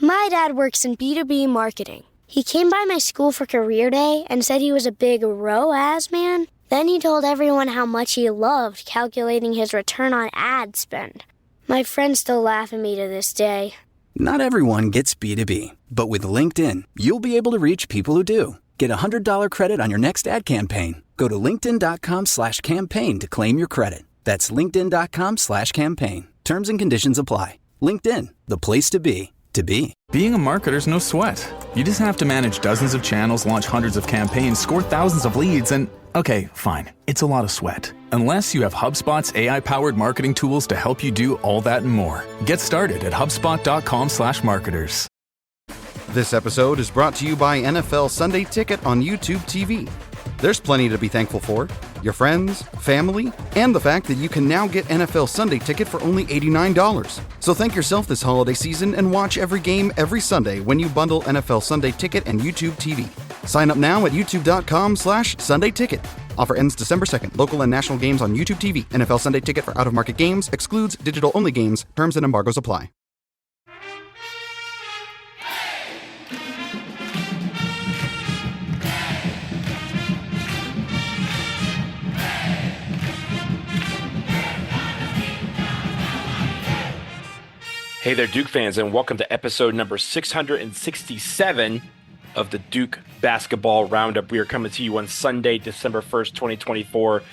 My dad works in B2B marketing. He came by my school for career day and said he was a big ROAS man. Then he told everyone how much he loved calculating his return on ad spend. My friends still laugh at me to this day. Not everyone gets B2B, but with LinkedIn, you'll be able to reach people who do. Get a $100 credit on your next ad campaign. Go to linkedin.com/campaign to claim your credit. That's linkedin.com/campaign. Terms and conditions apply. LinkedIn, the place to be, to be. Being a marketer's no sweat. You just have to manage dozens of channels, launch hundreds of campaigns, score thousands of leads, and okay, fine, it's a lot of sweat. Unless you have HubSpot's AI-powered marketing tools to help you do all that and more. Get started at HubSpot.com/marketers. This episode is brought to you by NFL Sunday Ticket on YouTube TV. There's plenty to be thankful for. Your friends, family, and the fact that you can now get NFL Sunday Ticket for only $89. So thank yourself this holiday season and watch every game every Sunday when you bundle NFL Sunday Ticket and YouTube TV. Sign up now at youtube.com/Sunday Ticket. Offer ends December 2nd. Local and national games on YouTube TV. NFL Sunday Ticket for out-of-market games. Excludes digital-only games. Terms and embargoes apply. Hey there, Duke fans, and welcome to episode number 667 of the Duke Basketball Roundup. We are coming to you on Sunday, December 1st, 2024.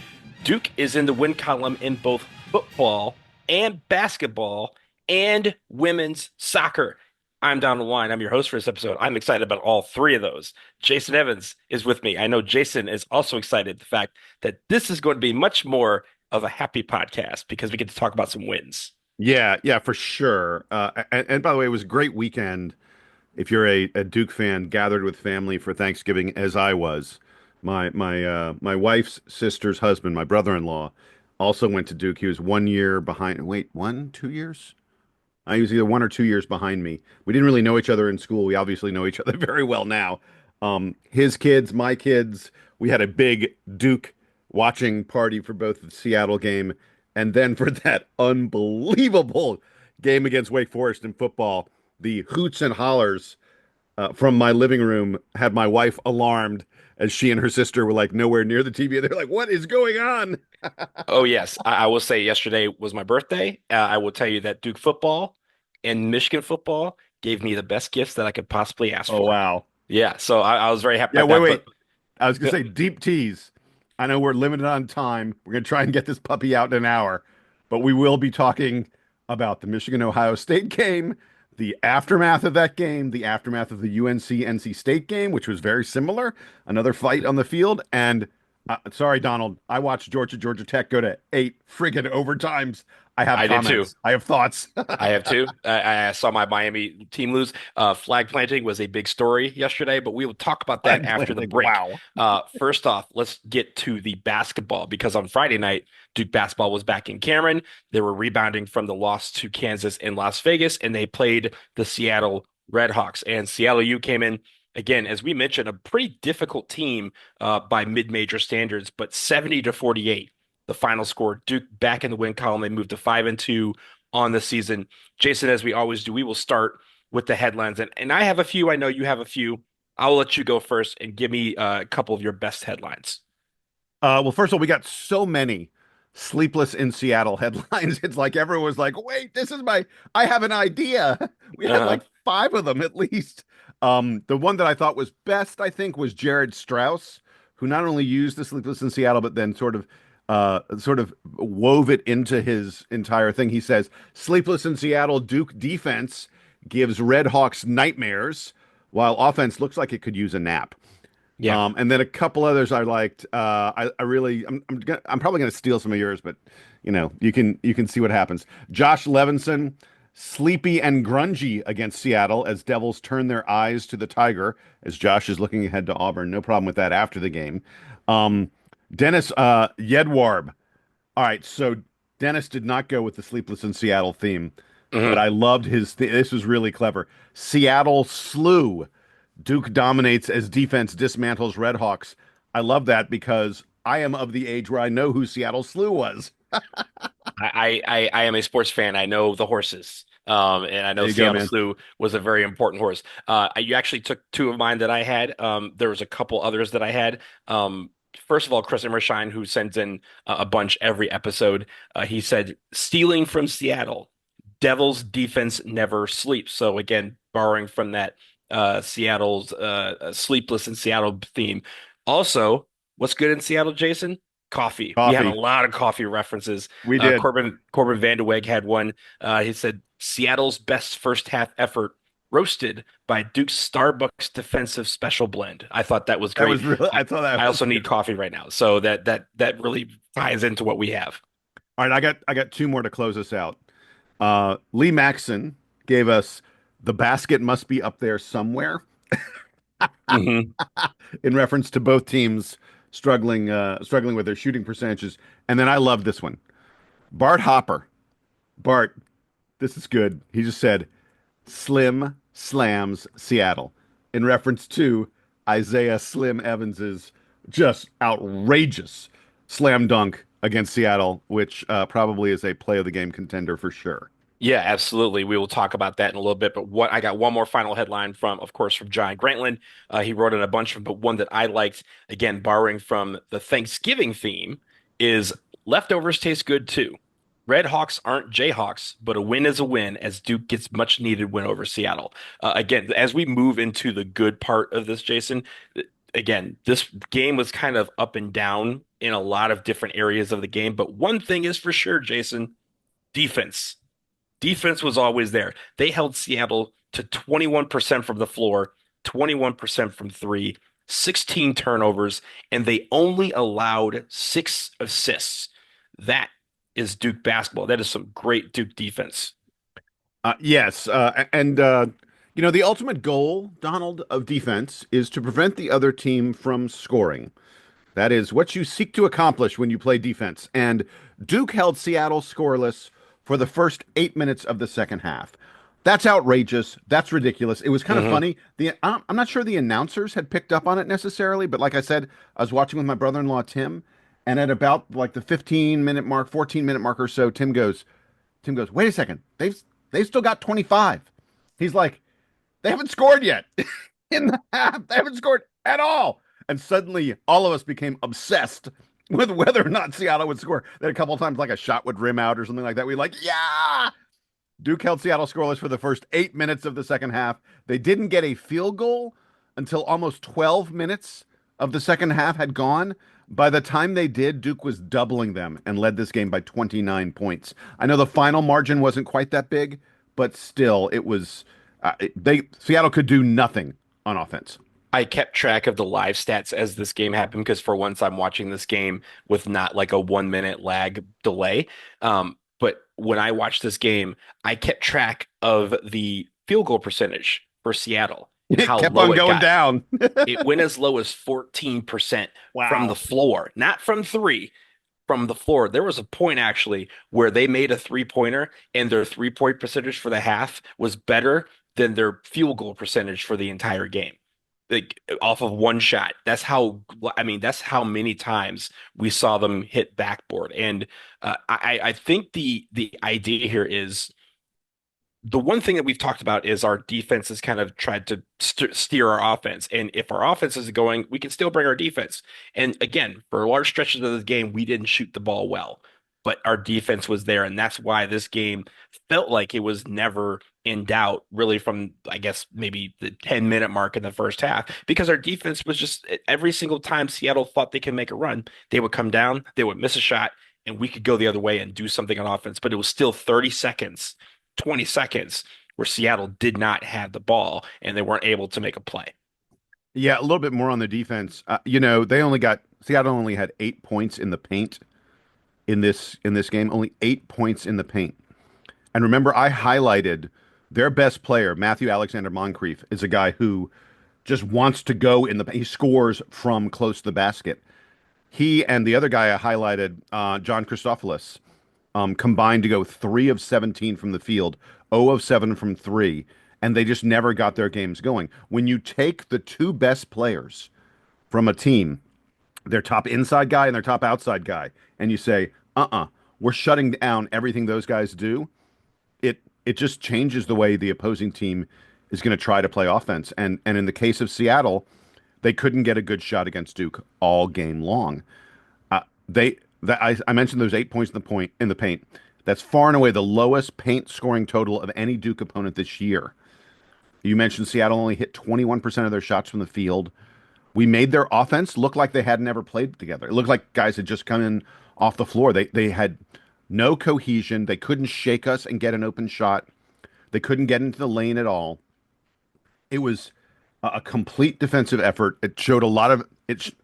Duke is in the win column in both football and basketball and women's soccer. I'm Donald Wine. I'm your host for this episode. I'm excited about all three of those. Jason Evans is with me. I know Jason is also excited the fact that this is going to be much more of a happy podcast because we get to talk about some wins. Yeah, for sure. And by the way, it was a great weekend. If you're a Duke fan, gathered with family for Thanksgiving, as I was, my wife's sister's husband, my brother-in-law, also went to Duke. He was 1 year behind. Wait, 2 years? He was either 1 or 2 years behind me. We didn't really know each other in school. We obviously know each other very well now. His kids, my kids. We had a big Duke watching party for both the Seattle game. And then for that unbelievable game against Wake Forest in football, the hoots and hollers from my living room had my wife alarmed as she and her sister were like nowhere near the TV. They're like, what is going on? Oh, yes. I will say yesterday was my birthday. I will tell you that Duke football and Michigan football gave me the best gifts that I could possibly ask for. Oh, wow. Yeah. So I was very happy. Yeah, about wait. But I was going to say deep tease. I know we're limited on time. We're going to try and get this puppy out in an hour, but we will be talking about the Michigan-Ohio State game, the aftermath of that game, the aftermath of the UNC-NC State game, which was very similar, another fight on the field, and sorry, Donald, I watched Georgia Tech go to 8 friggin' overtimes. I comments. Did too. I have thoughts. I have too. I saw my Miami team lose. Flag planting was a big story yesterday, but we will talk about that after the break. Wow. First off, let's get to the basketball because on Friday night, Duke basketball was back in Cameron. They were rebounding from the loss to Kansas in Las Vegas, and they played the Seattle RedHawks. And Seattle U came in, again, as we mentioned, a pretty difficult team by mid-major standards, but 70-48. The final score. Duke back in the win column. They moved to 5-2 on the season. Jason, as we always do, we will start with the headlines. And I have a few. I know you have a few. I'll let you go first and give me a couple of your best headlines. Well, first of all, we got so many sleepless in Seattle headlines. It's like everyone was like, wait, I have an idea. We had like 5 of them at least. The one that I thought was best, I think, was Jared Strauss, who not only used the sleepless in Seattle, but then sort of wove it into his entire thing. He says, sleepless in Seattle, Duke defense gives RedHawks nightmares, while offense looks like it could use a nap. Yeah. And then a couple others I liked. I'm probably going to steal some of yours, but you can see what happens. Josh Levinson, sleepy and grungy against Seattle as Devils turn their eyes to the Tiger, as Josh is looking ahead to Auburn. No problem with that after the game. Dennis Yedwarb. All right, so Dennis did not go with the Sleepless in Seattle theme, but I loved his this was really clever. Seattle slew. Duke dominates as defense dismantles RedHawks. I love that because I am of the age where I know who Seattle slew was. I am a sports fan. I know the horses. And I know There you go, Seattle man. Slew was a very important horse. You actually took two of mine that I had. There was a couple others that I had. First of all, Chris Emershine, who sends in a bunch every episode, he said, stealing from Seattle, Devils defense never sleeps. So again, borrowing from that Seattle's sleepless in Seattle theme. Also, what's good in Seattle, Jason? Coffee. We had a Coffee. lot of coffee references. We did. Corbin Vandeweghe had one. He said Seattle's best first half effort roasted by Duke's Starbucks defensive special blend. I thought that was That great. was really, I thought that I was also need good. coffee right now, so that really ties into what we have. All right, I got two more to close us out. Lee Maxon gave us the basket must be up there somewhere Hmm. in reference to both teams struggling with their shooting percentages. And then I love this one. Bart Hopper. Bart, this is good. He just said Slim slams Seattle in reference to Isaiah Slim Evans's just outrageous slam dunk against Seattle, which probably is a play of the game contender for sure. Yeah, absolutely. We will talk about that in a little bit. But what I got one more final headline from, of course, from John Grantland. He wrote in a bunch of them, but one that I liked, again, borrowing from the Thanksgiving theme, is leftovers taste good too. Red Hawks aren't Jayhawks, but a win is a win as Duke gets much needed win over Seattle. Again, as we move into the good part of this, Jason, again, this game was kind of up and down in a lot of different areas of the game. But one thing is for sure, Jason, defense. Defense was always there. They held Seattle to 21% from the floor, 21% from three, 16 turnovers, and they only allowed 6 assists. That is Duke basketball. That is some great Duke defense. Yes, and the ultimate goal, Donald, of defense is to prevent the other team from scoring. That is what you seek to accomplish when you play defense. And Duke held Seattle scoreless for the first 8 minutes of the second half. That's outrageous. That's ridiculous. It was kind of Hmm. funny. I'm not sure the announcers had picked up on it necessarily, but like I said, I was watching with my brother-in-law Tim, and at about like the 15-minute mark, 14-minute mark or so, Tim goes, wait a second, they've still got 25. He's like, they haven't scored yet in the half. They haven't scored at all. And suddenly, all of us became obsessed with whether or not Seattle would score. Then a couple of times, like a shot would rim out or something like that. We like, yeah. Duke held Seattle scoreless for the first 8 minutes of the second half. They didn't get a field goal until almost 12 minutes of the second half had gone. By the time they did, Duke was doubling them and led this game by 29 points. I know the final margin wasn't quite that big, but still, it was they Seattle could do nothing on offense. I kept track of the live stats as this game happened because for once I'm watching this game with not like a 1 minute lag delay. But when I watched this game, I kept track of the field goal percentage for Seattle and It how kept low on it going got. down. It went as low as 14% from the Wow. floor, not from three, from the floor. There was a point actually where they made a 3-pointer and their 3-point percentage for the half was better than their field goal percentage for the entire game. Like off of one shot. That's how many times we saw them hit backboard. And I think the idea here is the one thing that we've talked about is our defense has kind of tried to steer our offense. And if our offense is going, we can still bring our defense. And again, for large stretches of the game, we didn't shoot the ball well, but our defense was there. And that's why this game felt like it was never in doubt, really, from, I guess, maybe the 10-minute mark in the first half, because our defense was just every single time Seattle thought they could make a run, they would come down, they would miss a shot, and we could go the other way and do something on offense. But it was still 30 seconds 20 seconds where Seattle did not have the ball and they weren't able to make a play. Yeah, a little bit more on the defense. Seattle only had 8 points in the paint in this game. Only 8 points in the paint. And remember, I highlighted their best player, Matthew Alexander Moncrief, is a guy who just wants to go in the. He scores from close to the basket. He and the other guy I highlighted, John Christophilus, combined to go 3 of 17 from the field, 0 of 7 from three, and they just never got their games going. When you take the two best players from a team, their top inside guy and their top outside guy, and you say, we're shutting down everything those guys do, it it just changes the way the opposing team is going to try to play offense. And in the case of Seattle, they couldn't get a good shot against Duke all game long. I mentioned those 8 points in the paint. That's far and away the lowest paint scoring total of any Duke opponent this year. You mentioned Seattle only hit 21% of their shots from the field. We made their offense look like they had never played together. It looked like guys had just come in off the floor. They had no cohesion. They couldn't shake us and get an open shot. They couldn't get into the lane at all. It was a complete defensive effort. It showed a lot of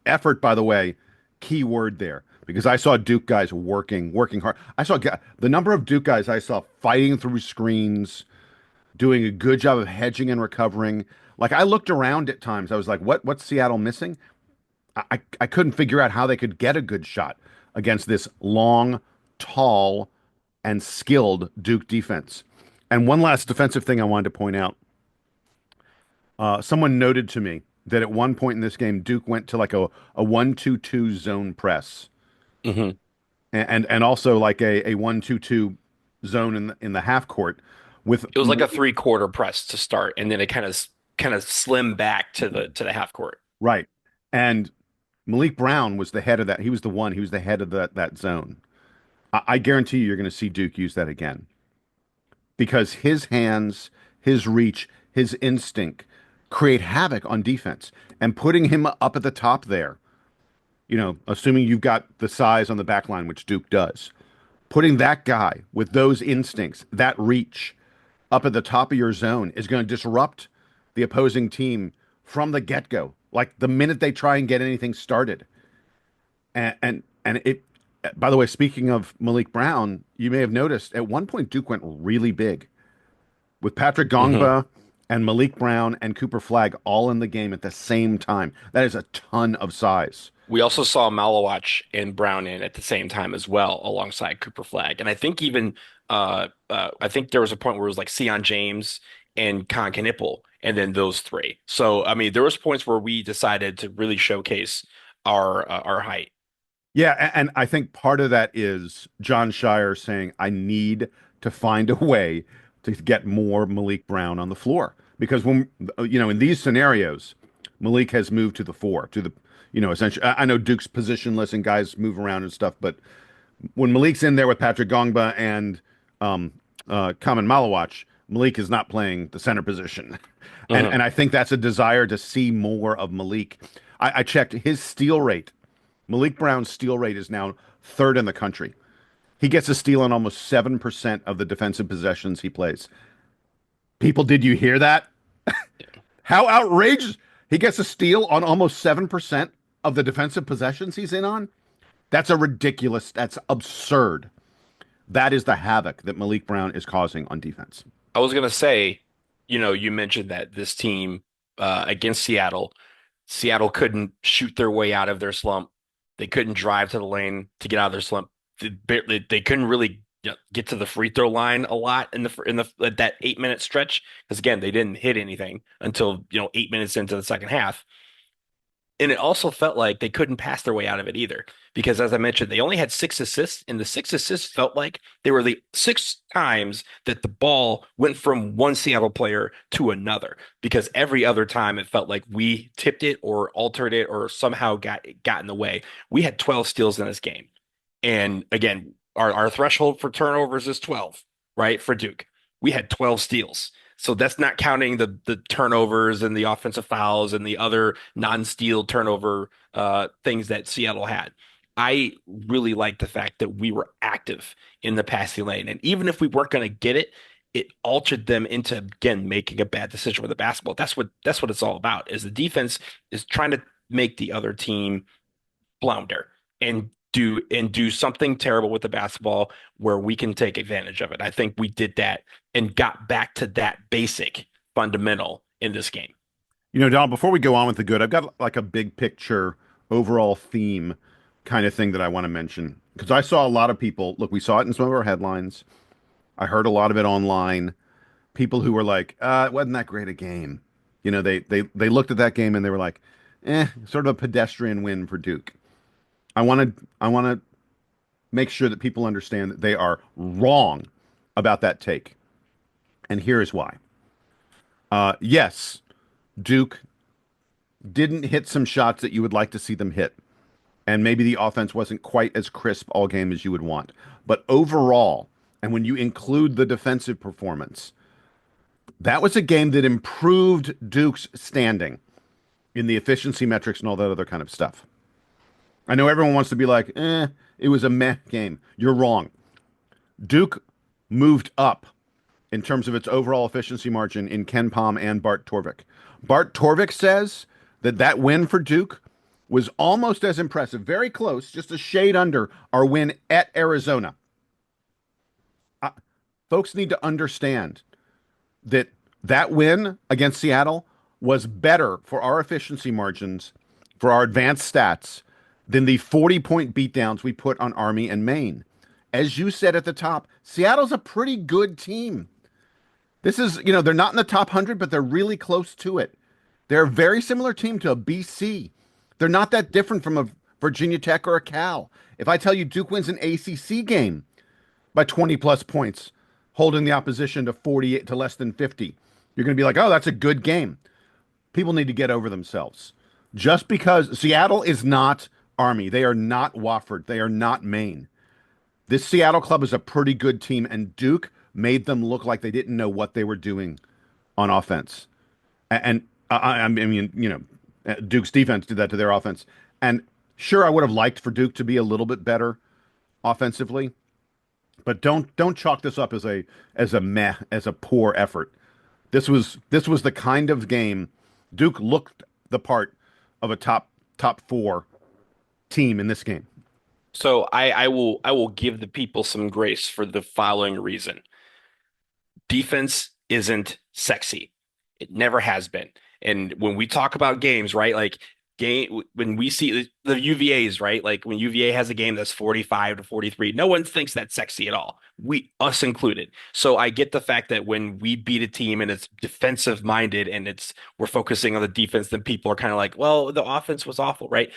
effort, by the way, key word there, because I saw Duke guys working hard. I saw the number of Duke guys I saw fighting through screens, doing a good job of hedging and recovering. Like, I looked around at times. I was like, what's Seattle missing? I couldn't figure out how they could get a good shot against this long, tall, and skilled Duke defense. And one last defensive thing I wanted to point out. Someone noted to me that at one point in this game, Duke went to like a 1-2-2 zone press, Mm-hmm. and also like a 1-2-2 zone in the half court with It was like a 3-quarter press to start, and then it kind of slimmed back to the half court. right. And Maliq Brown was the head of that. He was the head of that zone. I guarantee you're going to see Duke use that again, because his hands, his reach, his instinct create havoc on defense. And putting him up at the top there, assuming you've got the size on the back line, which Duke does, putting that guy with those instincts, that reach up at the top of your zone is going to disrupt the opposing team from the get-go. Like the minute they try and get anything started. And it, by the way, speaking of Maliq Brown, you may have noticed at one point Duke went really big with Patrick Gongba and Maliq Brown and Cooper Flagg all in the game at the same time. That is a ton of size. We also saw Maliq and Brown in at the same time as well, alongside Cooper Flagg. And I think even I think there was a point where it was like Sion James and Con Knipple, and then those three. So I mean, there was points where we decided to really showcase our height. Yeah, and I think part of that is John Shire saying, I need to find a way to get more Maliq Brown on the floor. Because in these scenarios, Maliq has moved to the four, to the, essentially, I know Duke's positionless and guys move around and stuff, but when Malik's in there with Patrick Gongba and Kaman Malawach, Maliq is not playing the center position. And I think that's a desire to see more of Maliq. I checked his steal rate. Maliq Brown's steal rate is now third in the country. He gets a steal on almost 7% of the defensive possessions he plays. People, did you hear that? How outrageous. He gets a steal on almost 7% of the defensive possessions he's in on. That's absurd. That is the havoc that Maliq Brown is causing on defense. I was gonna say, you mentioned that this team against Seattle couldn't shoot their way out of their slump. They couldn't drive to the lane to get out of their slump. They couldn't really get to the free throw line a lot in that 8-minute stretch, because again, they didn't hit anything until 8 minutes into the second half. And it also felt like they couldn't pass their way out of it either, because as I mentioned, they only had 6 assists, and the 6 assists felt like they were the 6 times that the ball went from one Seattle player to another, because every other time it felt like we tipped it or altered it or somehow got in the way. We had 12 steals in this game. And again, our threshold for turnovers is 12, right? For Duke, we had 12 steals. So that's not counting the turnovers and the offensive fouls and the other non-steal turnover things that Seattle had. I really like the fact that we were active in the passing lane. And even if we weren't going to get it, it altered them into, again, making a bad decision with the basketball. That's what it's all about, is the defense is trying to make the other team flounder and do something terrible with the basketball where we can take advantage of it. I think we did that and got back to that basic fundamental in this game. Donald, before we go on with the good, I've got like a big picture overall theme kind of thing that I want to mention, because I saw a lot of people, look, we saw it in some of our headlines. I heard a lot of it online. People who were like, it wasn't that great a game. They looked at that game and they were like, sort of a pedestrian win for Duke. I want to make sure that people understand that they are wrong about that take. And here's why. Yes, Duke didn't hit some shots that you would like to see them hit. And maybe the offense wasn't quite as crisp all game as you would want. But overall, and when you include the defensive performance, that was a game that improved Duke's standing in the efficiency metrics and all that other kind of stuff. I know everyone wants to be like, it was a meh game. You're wrong. Duke moved up in terms of its overall efficiency margin in Ken Pom and Bart Torvik. Bart Torvik says that win for Duke was almost as impressive, very close, just a shade under our win at Arizona. Folks need to understand that win against Seattle was better for our efficiency margins, for our advanced stats, than the 40-point beatdowns we put on Army and Maine. As you said at the top, Seattle's a pretty good team. This is, they're not in the top 100, but they're really close to it. They're a very similar team to a BC. They're not that different from a Virginia Tech or a Cal. If I tell you Duke wins an ACC game by 20-plus points, holding the opposition to 48 to less than 50, you're going to be like, oh, that's a good game. People need to get over themselves. Just because Seattle is not Army, they are not Wofford, they are not Maine. This Seattle club is a pretty good team, and Duke made them look like they didn't know what they were doing on offense. And I mean, Duke's defense did that to their offense. And sure, I would have liked for Duke to be a little bit better offensively, but don't chalk this up as a poor effort. This was the kind of game Duke looked the part of a top 4 team in this game. So I will give the people some grace for the following reason. Defense isn't sexy. It never has been. And when we talk about games, right? Like when we see the UVAs, right? Like when UVA has a game that's 45 to 43, no one thinks that's sexy at all. Us included. So I get the fact that when we beat a team and it's defensive minded and we're focusing on the defense, then people are kind of like, well, the offense was awful, right?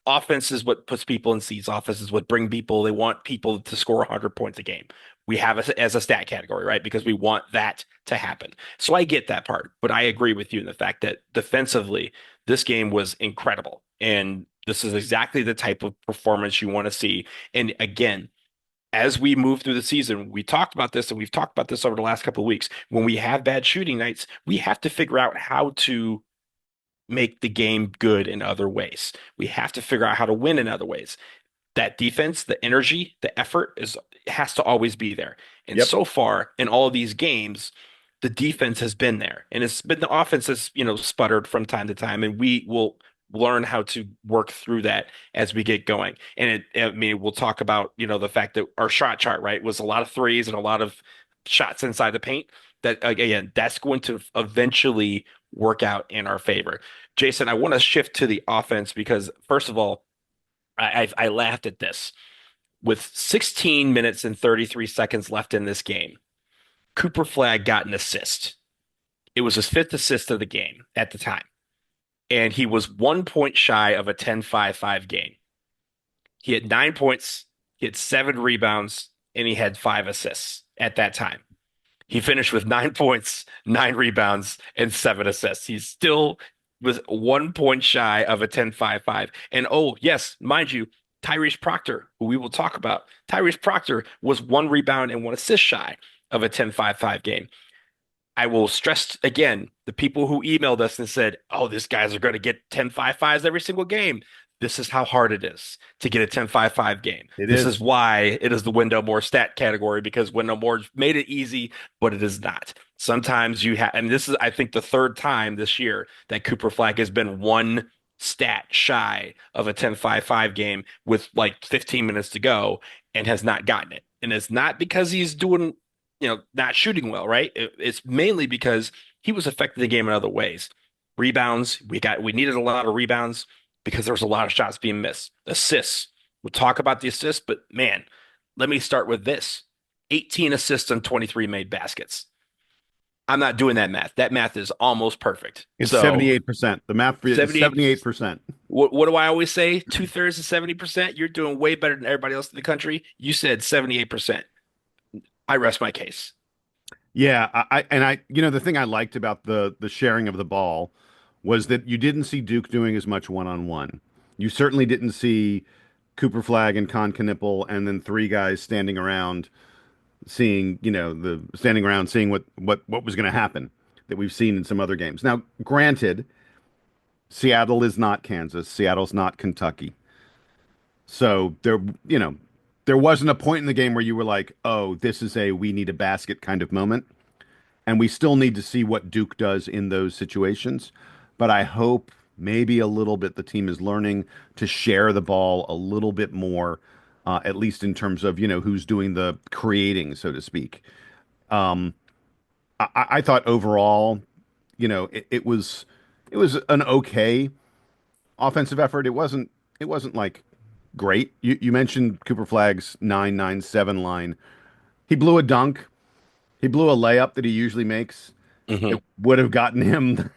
Offense is what puts people in seats. Offense is what bring people. They want people to score 100 points a game. We have it as a stat category, right? Because we want that to happen. So I get that part, but I agree with you in the fact that defensively, this game was incredible. And this is exactly the type of performance you want to see. And again, as we move through the season, we talked about this and we've talked about this over the last couple of weeks. When we have bad shooting nights, we have to figure out how to make the game good in other ways. We have to figure out how to win in other ways. That defense, the energy, the effort has to always be there. And so far in all of these games, the defense has been there, and it's been the offense has sputtered from time to time, and we will learn how to work through that as we get going. And we'll talk about the fact that our shot chart, right, was a lot of threes and a lot of shots inside the paint. That again, that's going to eventually work out in our favor. Jason, I want to shift to the offense because first of all, I laughed at this. With 16 minutes and 33 seconds left in this game, Cooper Flagg got an assist. It was his 5th assist of the game at the time. And he was 1 point shy of a 10-5-5 game. He had 9 points, he had 7 rebounds, and he had 5 assists at that time. He finished with 9 points, 9 rebounds, and 7 assists. He still was 1 point shy of a 10-5-5. And oh, yes, mind you, Tyrese Proctor, who we will talk about, Tyrese Proctor was 1 rebound and 1 assist shy of a 10-5-5 game. I will stress again, the people who emailed us and said, oh, these guys are going to get 10-5-5s every single game. This is how hard it is to get a 10-5-5 game. This is why it is the Wendell Moore stat category, because Wendell Moore made it easy, but it is not. Sometimes you have, and this is, I think, the 3rd time this year that Cooper Flagg has been 1 stat shy of a 10-5-5 game with like 15 minutes to go and has not gotten it. And it's not because he's doing, not shooting well, right? It's mainly because he was affecting the game in other ways. Rebounds, we needed a lot of rebounds because there was a lot of shots being missed. Assists, we'll talk about the assists, but man, let me start with this. 18 assists on 23 made baskets. I'm not doing that math. That math is almost perfect. It's 78%. The math is 78%. What do I always say? 2/3 to 70%. You're doing way better than everybody else in the country. You said 78%. I rest my case. Yeah, the thing I liked about the sharing of the ball was that you didn't see Duke doing as much one-on-one. You certainly didn't see Cooper Flag and Con Knipple and then three guys standing around seeing what was going to happen that we've seen in some other games. Now, granted, Seattle is not Kansas. Seattle's not Kentucky. So there wasn't a point in the game where you were like, "Oh, this is a we need a basket kind of moment." And we still need to see what Duke does in those situations. But I hope maybe a little bit the team is learning to share the ball a little bit more, at least in terms of, who's doing the creating, so to speak. Um, I thought overall, it was an okay offensive effort. It wasn't like great. You mentioned Cooper Flag's 9-9-7 line. He blew a dunk. He blew a layup that he usually makes. Hmm. It would have gotten him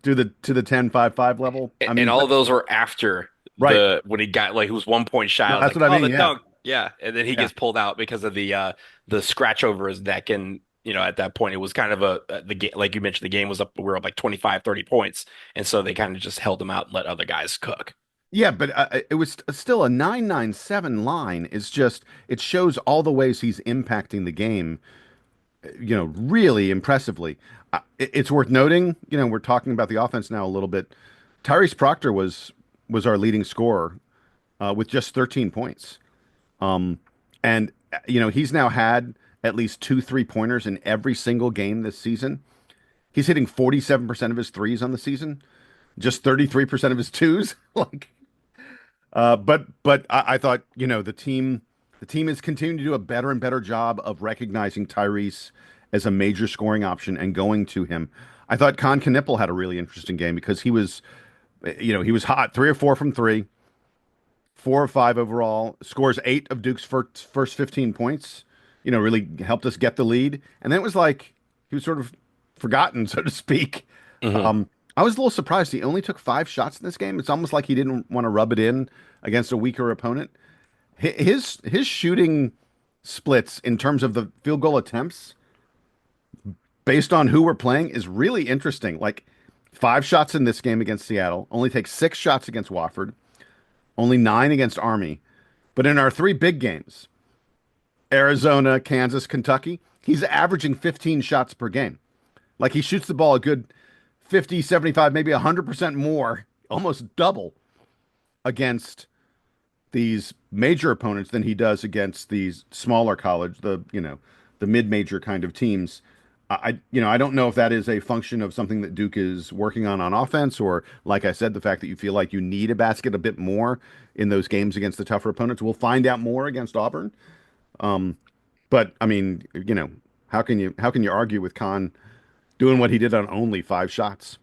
to the 10-5-5 level. I And mean, all but of those were after right. when he got like, it was 1 point shy. I No, was that's like, what I oh, mean. the Yeah. dunk. Yeah. And then he Yeah. gets pulled out because of the scratch over his neck. And, at that point, it was kind of the game, like you mentioned, the game was up, we were up like 25, 30 points. And so they kind of just held him out and let other guys cook. Yeah, but it was still a 9-9-7 line. It shows all the ways he's impacting the game, really impressively. It's worth noting, we're talking about the offense now a little bit. Tyrese Proctor was our leading scorer with just 13 points. Um, and he's now had at least two three-pointers in every single game this season. He's hitting 47% of his threes on the season, just 33% of his twos. Like, but I thought, the team is continuing to do a better and better job of recognizing Tyrese as a major scoring option and going to him. I thought Con Knipple had a really interesting game because he was hot, 3 or 4 from three, 4 or 5 overall, scores 8 of Duke's first 15 points, really helped us get the lead. And then it was like he was sort of forgotten, so to speak. Hmm. Um, I was a little surprised he only took 5 shots in this game. It's almost like he didn't want to rub it in against a weaker opponent. His shooting splits in terms of the field goal attempts based on who we're playing is really interesting. Like 5 shots in this game against Seattle, only takes 6 shots against Wofford, only 9 against Army. But in our 3 big games, Arizona, Kansas, Kentucky, he's averaging 15 shots per game. Like he shoots the ball a good 50, 75, maybe 100% more, almost double against these major opponents than he does against these smaller college, the mid-major kind of teams. I don't know if that is a function of something that Duke is working on offense, or like I said, the fact that you feel like you need a basket a bit more in those games against the tougher opponents. We'll find out more against Auburn. Um, but I mean, how can you argue with Khan doing what he did on only 5 shots?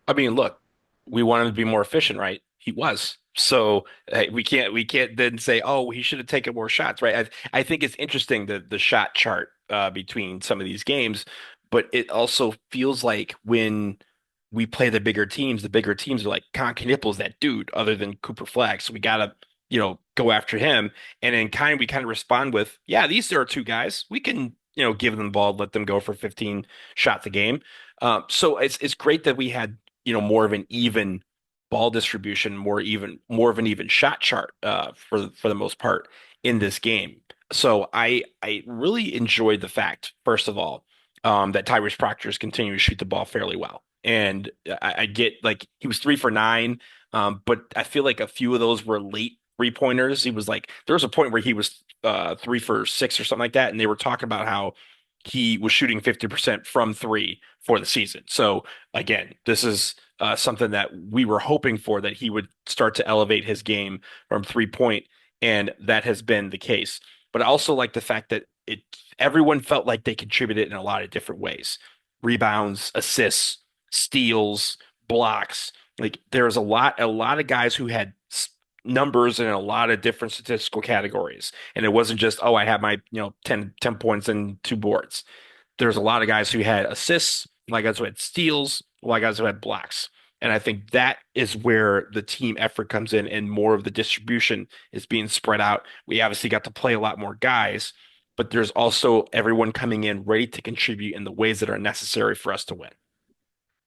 I mean, look, we wanted to be more efficient, right? He was. So hey, we can't then say, oh, he should have taken more shots, right? I think it's interesting the shot chart between some of these games, but it also feels like when we play the bigger teams are like Con Knipple's that dude, other than Cooper Flag. So we gotta, go after him. And then we kind of respond with, yeah, these are 2 guys. We can, give them the ball, let them go for 15 shots a game. So it's great that we had, more of an even ball distribution, more of an even shot chart for the most part in this game. So I really enjoyed the fact, first of all, that Tyrese Proctor is continuing to shoot the ball fairly well. And I get like he was 3 for 9, but I feel like a few of those were late 3 pointers. He was like there was a point where he was 3 for 6 or something like that, and they were talking about how he was shooting 50% from three for the season. So again, this is something that we were hoping for, that he would start to elevate his game from 3 point, and that has been the case. But I also like the fact that everyone felt like they contributed in a lot of different ways: rebounds, assists, steals, blocks. Like there's a lot of guys who had numbers in a lot of different statistical categories, and it wasn't just, oh, I have my 10 points and 2 boards. There's a lot of guys who had assists, a lot of guys who had steals, a lot of guys who had blocks. And I think that is where the team effort comes in, and more of the distribution is being spread out. We obviously got to play a lot more guys, but there's also everyone coming in ready to contribute in the ways that are necessary for us to win.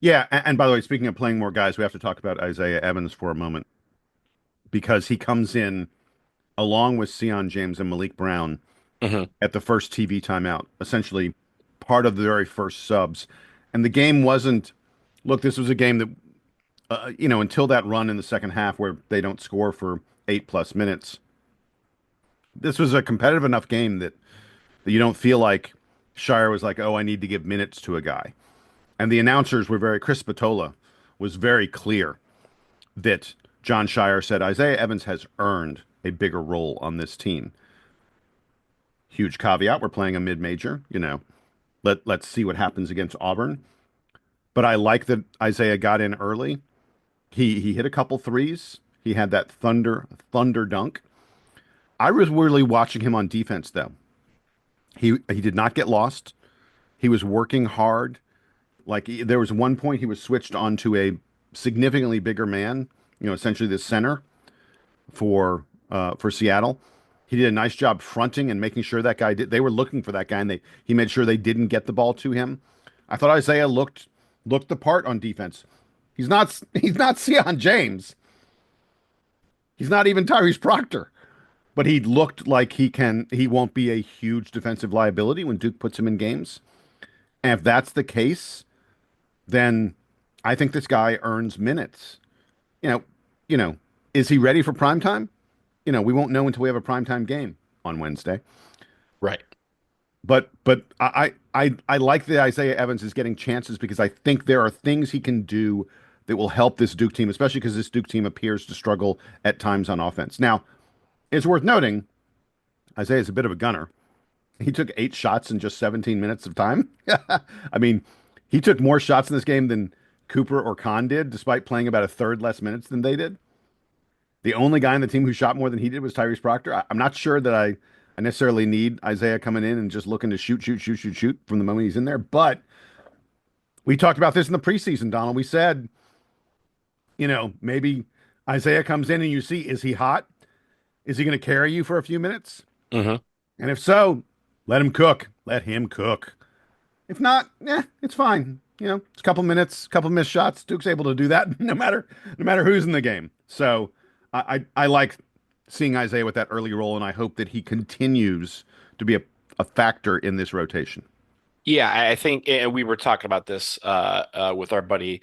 Yeah, and by the way, speaking of playing more guys, we have to talk about Isaiah Evans for a moment because he comes in along with Sion James and Maliq Brown Hmm. at the first TV timeout, essentially part of the very first subs. And the game wasn't, look, this was a game that, until that run in the second half where they don't score for 8+ minutes, this was a competitive enough game that you don't feel like Shire was like, oh, I need to give minutes to a guy. And the announcers were Chris Spatola was very clear that John Shire said Isaiah Evans has earned a bigger role on this team. Huge caveat, we're playing a mid-major, let's see what happens against Auburn. But I like that Isaiah got in early. He hit a couple threes. He had that thunder dunk. I was really watching him on defense though. He did not get lost. He was working hard. Like there was one point he was switched onto a significantly bigger man, essentially the center for Seattle. He did a nice job fronting and making sure that guy did. They were looking for that guy, and he made sure they didn't get the ball to him. I thought Isaiah looked the part on defense. He's not Sion James. He's not even Tyrese Proctor, but he looked like he won't be a huge defensive liability when Duke puts him in games. And if that's the case, then I think this guy earns minutes. You know, is he ready for prime time? We won't know until we have a primetime game on Wednesday. Right. But I like that Isaiah Evans is getting chances because I think there are things he can do that will help this Duke team, especially because this Duke team appears to struggle at times on offense. Now, it's worth noting, Isaiah's a bit of a gunner. He took 8 shots in just 17 minutes of time. I mean, he took more shots in this game than Cooper or Kahn did, despite playing about a third less minutes than they did. The only guy on the team who shot more than he did was Tyrese Proctor. I'm not sure that I necessarily need Isaiah coming in and just looking to shoot from the moment he's in there. But we talked about this in the preseason, Donald. We said, maybe Isaiah comes in and you see, is he hot? Is he going to carry you for a few minutes? Hmm. And if so, let him cook. Let him cook. If not, it's fine. It's a couple minutes, couple missed shots. Duke's able to do that no matter who's in the game. So I like seeing Isaiah with that early role, and I hope that he continues to be a factor in this rotation. Yeah, I think, and we were talking about this with our buddy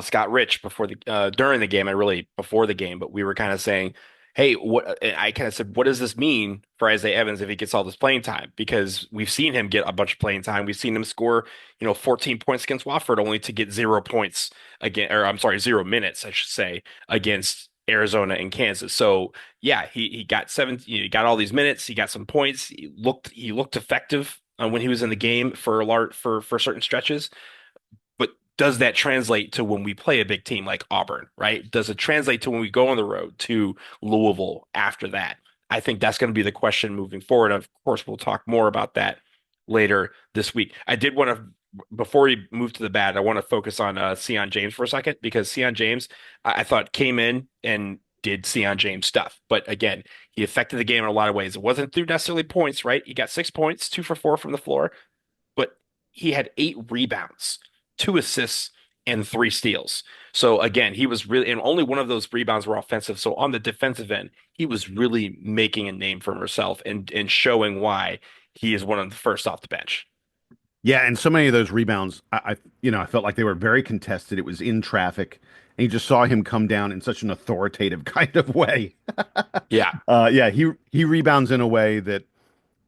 Scott Rich before the during the game and really before the game, but we were kind of saying, hey, I kind of said, what does this mean for Isaiah Evans if he gets all this playing time? Because we've seen him get a bunch of playing time. We've seen him score, 14 points against Wofford, only to get 0 points again, or I'm sorry, 0 minutes, I should say, against Arizona and Kansas. So yeah, he got he got all these minutes. He got some points. He looked effective when he was in the game for for certain stretches. But does that translate to when we play a big team like Auburn, right? Does it translate to when we go on the road to Louisville after that? I think that's going to be the question moving forward. Of course, we'll talk more about that later this week. I did want to, before we move to the bad, I want to focus on Sion James for a second because Sion James, I thought came in and did Sion James stuff. But again, he affected the game in a lot of ways. It wasn't through necessarily points, right? He got 6 points, 2 for 4 from the floor, but he had 8 rebounds, 2 assists, and 3 steals. So again, he was really, and only one of those rebounds were offensive. So on the defensive end, he was really making a name for himself and showing why he is one of the first off the bench. Yeah, and so many of those rebounds, I felt like they were very contested. It was in traffic, and you just saw him come down in such an authoritative kind of way. Yeah. Yeah, he rebounds in a way that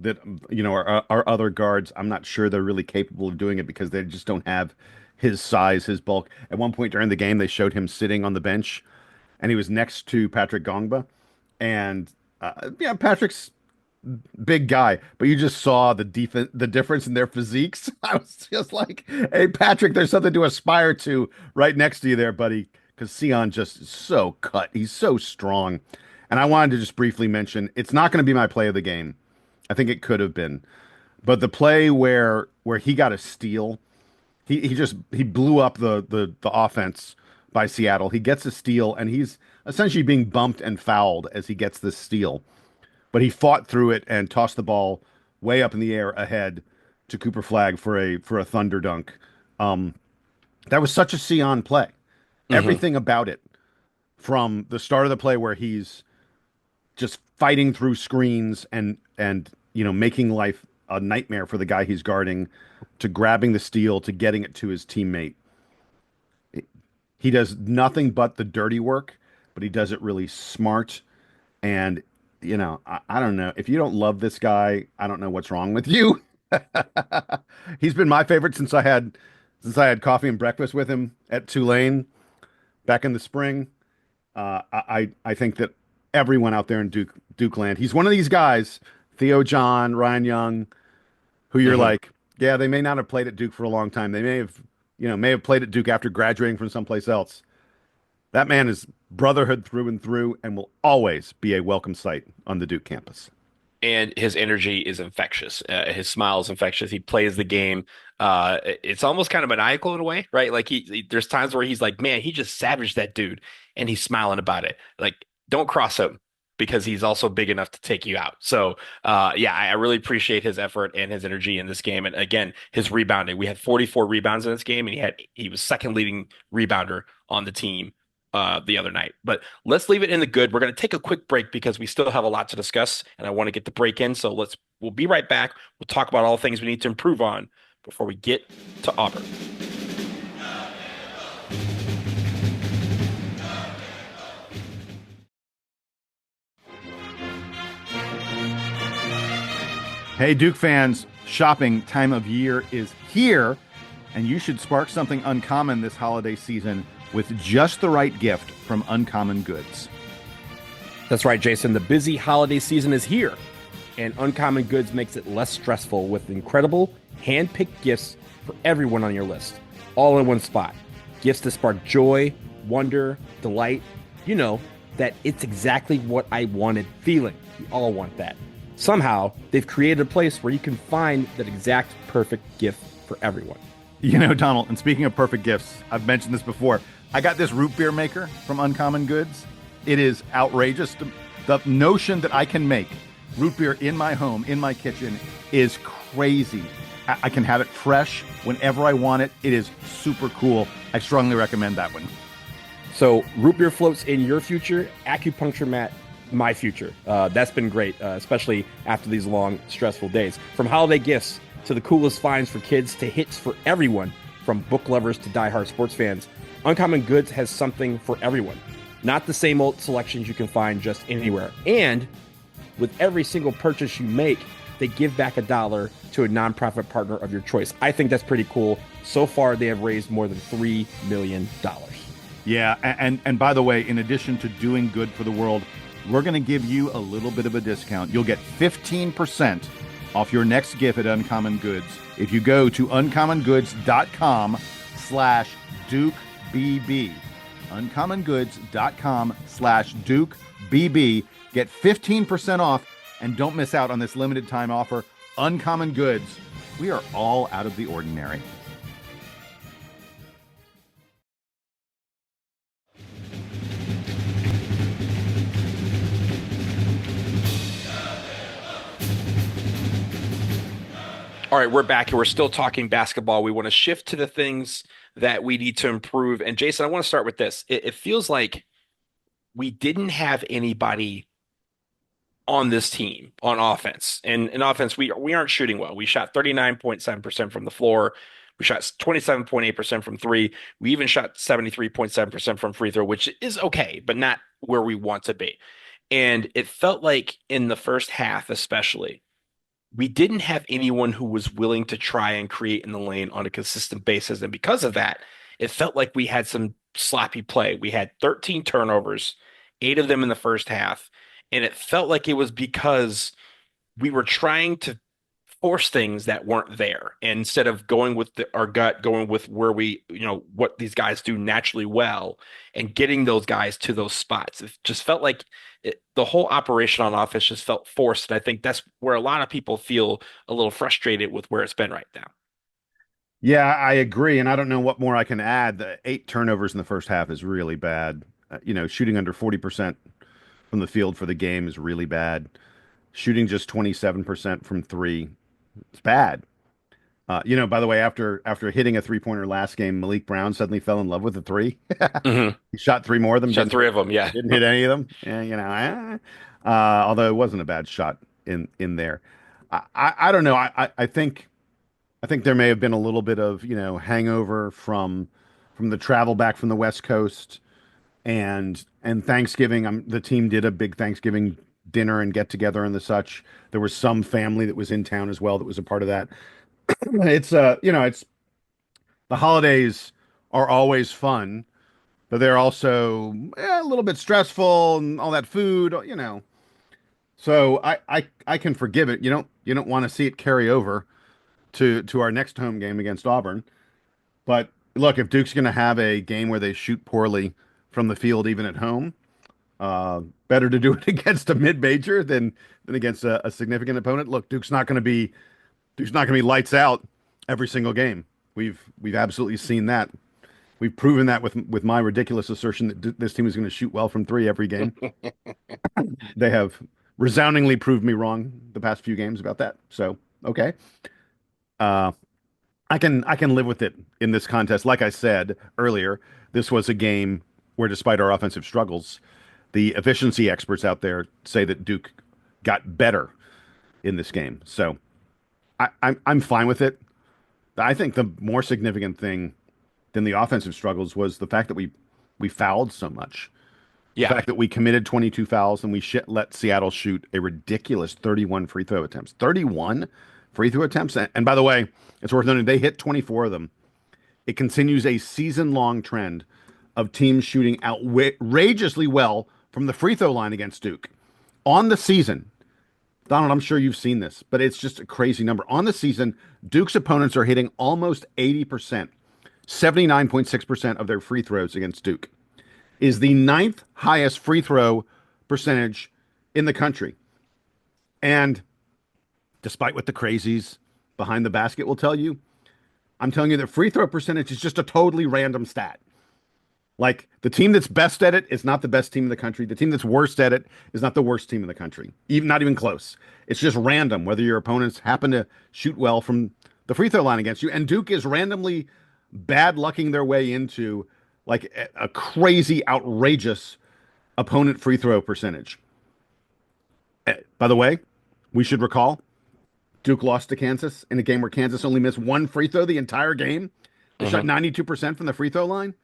our other guards, I'm not sure they're really capable of doing it because they just don't have his size, his bulk. At one point during the game, they showed him sitting on the bench, and he was next to Patrick Gongba, and Patrick's big guy, but you just saw the difference in their physiques. I was just like, "Hey, Patrick, there's something to aspire to right next to you there, buddy." Because Sion just is so cut. He's so strong. And I wanted to just briefly mention, it's not going to be my play of the game. I think it could have been, but the play where he got a steal, he blew up the offense by Seattle. He gets a steal, and he's essentially being bumped and fouled as he gets this steal. But he fought through it and tossed the ball way up in the air ahead to Cooper Flag for a thunder dunk. Um, that was such a Sion play. Hmm. Everything about it, from the start of the play where he's just fighting through screens and making life a nightmare for the guy he's guarding, to grabbing the steal, to getting it to his teammate. He does nothing but the dirty work, but he does it really smart. And I don't know, if you don't love this guy, I don't know what's wrong with you. He's been my favorite since I had coffee and breakfast with him at Tulane back in the spring. I think that everyone out there in Duke land, he's one of these guys, Theo John, Ryan Young, who you're Hmm. like, yeah, they may not have played at Duke for a long time. They may have played at Duke after graduating from someplace else. That man is brotherhood through and through, and will always be a welcome sight on the Duke campus. And his energy is infectious. His smile is infectious. He plays the game. It's almost kind of maniacal in a way, right? Like there's times where he's like, man, he just savaged that dude, and he's smiling about it. Like, don't cross him because he's also big enough to take you out. So, yeah, I really appreciate his effort and his energy in this game. And again, his rebounding. We had 44 rebounds in this game, and he was second leading rebounder on the team the other night. But let's leave it in the good. We're going to take a quick break because we still have a lot to discuss, and I want to get the break in. So we'll be right back. We'll talk about all the things we need to improve on before we get to Auburn. Hey, Duke fans, shopping time of year is here, and you should spark something uncommon this holiday season with just the right gift from Uncommon Goods. That's right, Jason. The busy holiday season is here, and Uncommon Goods makes it less stressful with incredible hand-picked gifts for everyone on your list, all in one spot. Gifts that spark joy, wonder, delight. You know, that it's exactly what I wanted feeling. We all want that. Somehow, they've created a place where you can find that exact perfect gift for everyone. Donald, and speaking of perfect gifts, I've mentioned this before. I got this root beer maker from Uncommon Goods. It is outrageous. The notion that I can make root beer in my home, in my kitchen, is crazy. I can have it fresh whenever I want it. It is super cool. I strongly recommend that one. So, root beer floats in your future, acupuncture mat, my future. That's been great, especially after these long, stressful days. From holiday gifts to the coolest finds for kids to hits for everyone, from book lovers to diehard sports fans, Uncommon Goods has something for everyone. Not the same old selections you can find just anywhere. And with every single purchase you make, they give back $1 to a nonprofit partner of your choice. I think that's pretty cool. So far, they have raised more than $3 million. Yeah, and by the way, in addition to doing good for the world, we're going to give you a little bit of a discount. You'll get 15% off your next gift at Uncommon Goods if you go to uncommongoods.com/DukeBB. uncommongoods.com/DukeBB. Get 15% off, and don't miss out on this limited time offer. Uncommon Goods. We are all out of the ordinary. All right, we're back and we're still talking basketball. We want to shift to the things that we need to improve. And Jason, I want to start with this. It feels like we didn't have anybody on this team on offense. And in offense, we aren't shooting well. We shot 39.7% from the floor. We shot 27.8% from three. We even shot 73.7% from free throw, which is okay, but not where we want to be. And it felt like in the first half, especially, we didn't have anyone who was willing to try and create in the lane on a consistent basis. And because of that, it felt like we had some sloppy play. We had 13 turnovers, 8 of them in the first half. And it felt like it was because we were trying to force things that weren't there. And instead of going with our gut, going with where what these guys do naturally well and getting those guys to those spots. It just felt like the whole operation on offense just felt forced. And I think that's where a lot of people feel a little frustrated with where it's been right now. Yeah, I agree. And I don't know what more I can add. The 8 turnovers in the first half is really bad. Shooting under 40% from the field for the game is really bad. shooting just 27% from three. It's bad. By the way, after hitting a three-pointer last game, Maliq Brown suddenly fell in love with the three. Hmm. He shot three more of them, Shot three of them. Yeah. didn't hit any of them. Although it wasn't a bad shot in there. I don't know. I think there may have been a little bit of hangover from the travel back from the West Coast and Thanksgiving. The team did a big Thanksgiving dinner and get together and the such. There was some family that was in town as well that was a part of that. It's the holidays are always fun, but they're also a little bit stressful and all that food. So I can forgive it. You don't want to see it carry over to our next home game against Auburn. But look, if Duke's going to have a game where they shoot poorly from the field, even at home, better to do it against a mid-major than against a significant opponent. Look, Duke's not going to be lights out every single game. We've absolutely seen that. We've proven that with my ridiculous assertion that this team is going to shoot well from three every game. They have resoundingly proved me wrong the past few games about that. So, okay. I can live with it in this contest. Like I said earlier, this was a game where, despite our offensive struggles, the efficiency experts out there say that Duke got better in this game. So I'm fine with it. I think the more significant thing than the offensive struggles was the fact that we fouled so much. Yeah. The fact that we committed 22 fouls and we let Seattle shoot a ridiculous 31 free throw attempts. 31 free throw attempts. And by the way, it's worth noting they hit 24 of them. It continues a season-long trend of teams shooting outrageously well from the free throw line against Duke. On the season, Donald, I'm sure you've seen this, but it's just a crazy number. On the season, Duke's opponents are hitting almost 80%, 79.6% of their free throws against Duke. Is the ninth highest free throw percentage in the country. And despite what the crazies behind the basket will tell you, I'm telling you that free throw percentage is just a totally random stat. Like, the team that's best at it is not the best team in the country. The team that's worst at it is not the worst team in the country. Not even close. It's just random whether your opponents happen to shoot well from the free throw line against you. And Duke is randomly bad lucking their way into like a crazy, outrageous opponent free throw percentage. By the way, we should recall Duke lost to Kansas in a game where Kansas only missed one free throw the entire game. They shot 92% from the free throw line.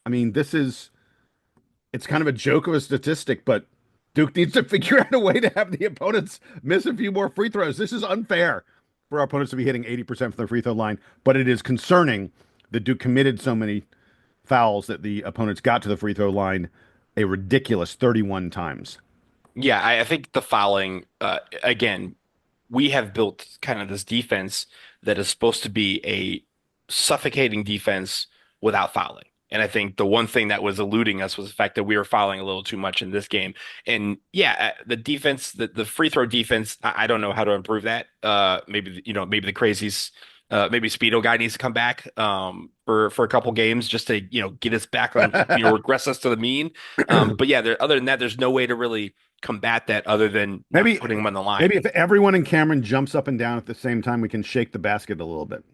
I mean, it's kind of a joke of a statistic, but Duke needs to figure out a way to have the opponents miss a few more free throws. This is unfair for our opponents to be hitting 80% from the free throw line, but it is concerning that Duke committed so many fouls that the opponents got to the free throw line a ridiculous 31 times. Yeah, I think the fouling, again, we have built kind of this defense that is supposed to be a suffocating defense without fouling. And I think the one thing that was eluding us was the fact that we were fouling a little too much in this game. And yeah, the defense, the free throw defense, I don't know how to improve that. Maybe the crazies, maybe Speedo guy needs to come back for a couple games just to get us back on, regress us to the mean. But yeah, other than that, there's no way to really combat that other than maybe putting them on the line. Maybe if everyone in Cameron jumps up and down at the same time, we can shake the basket a little bit.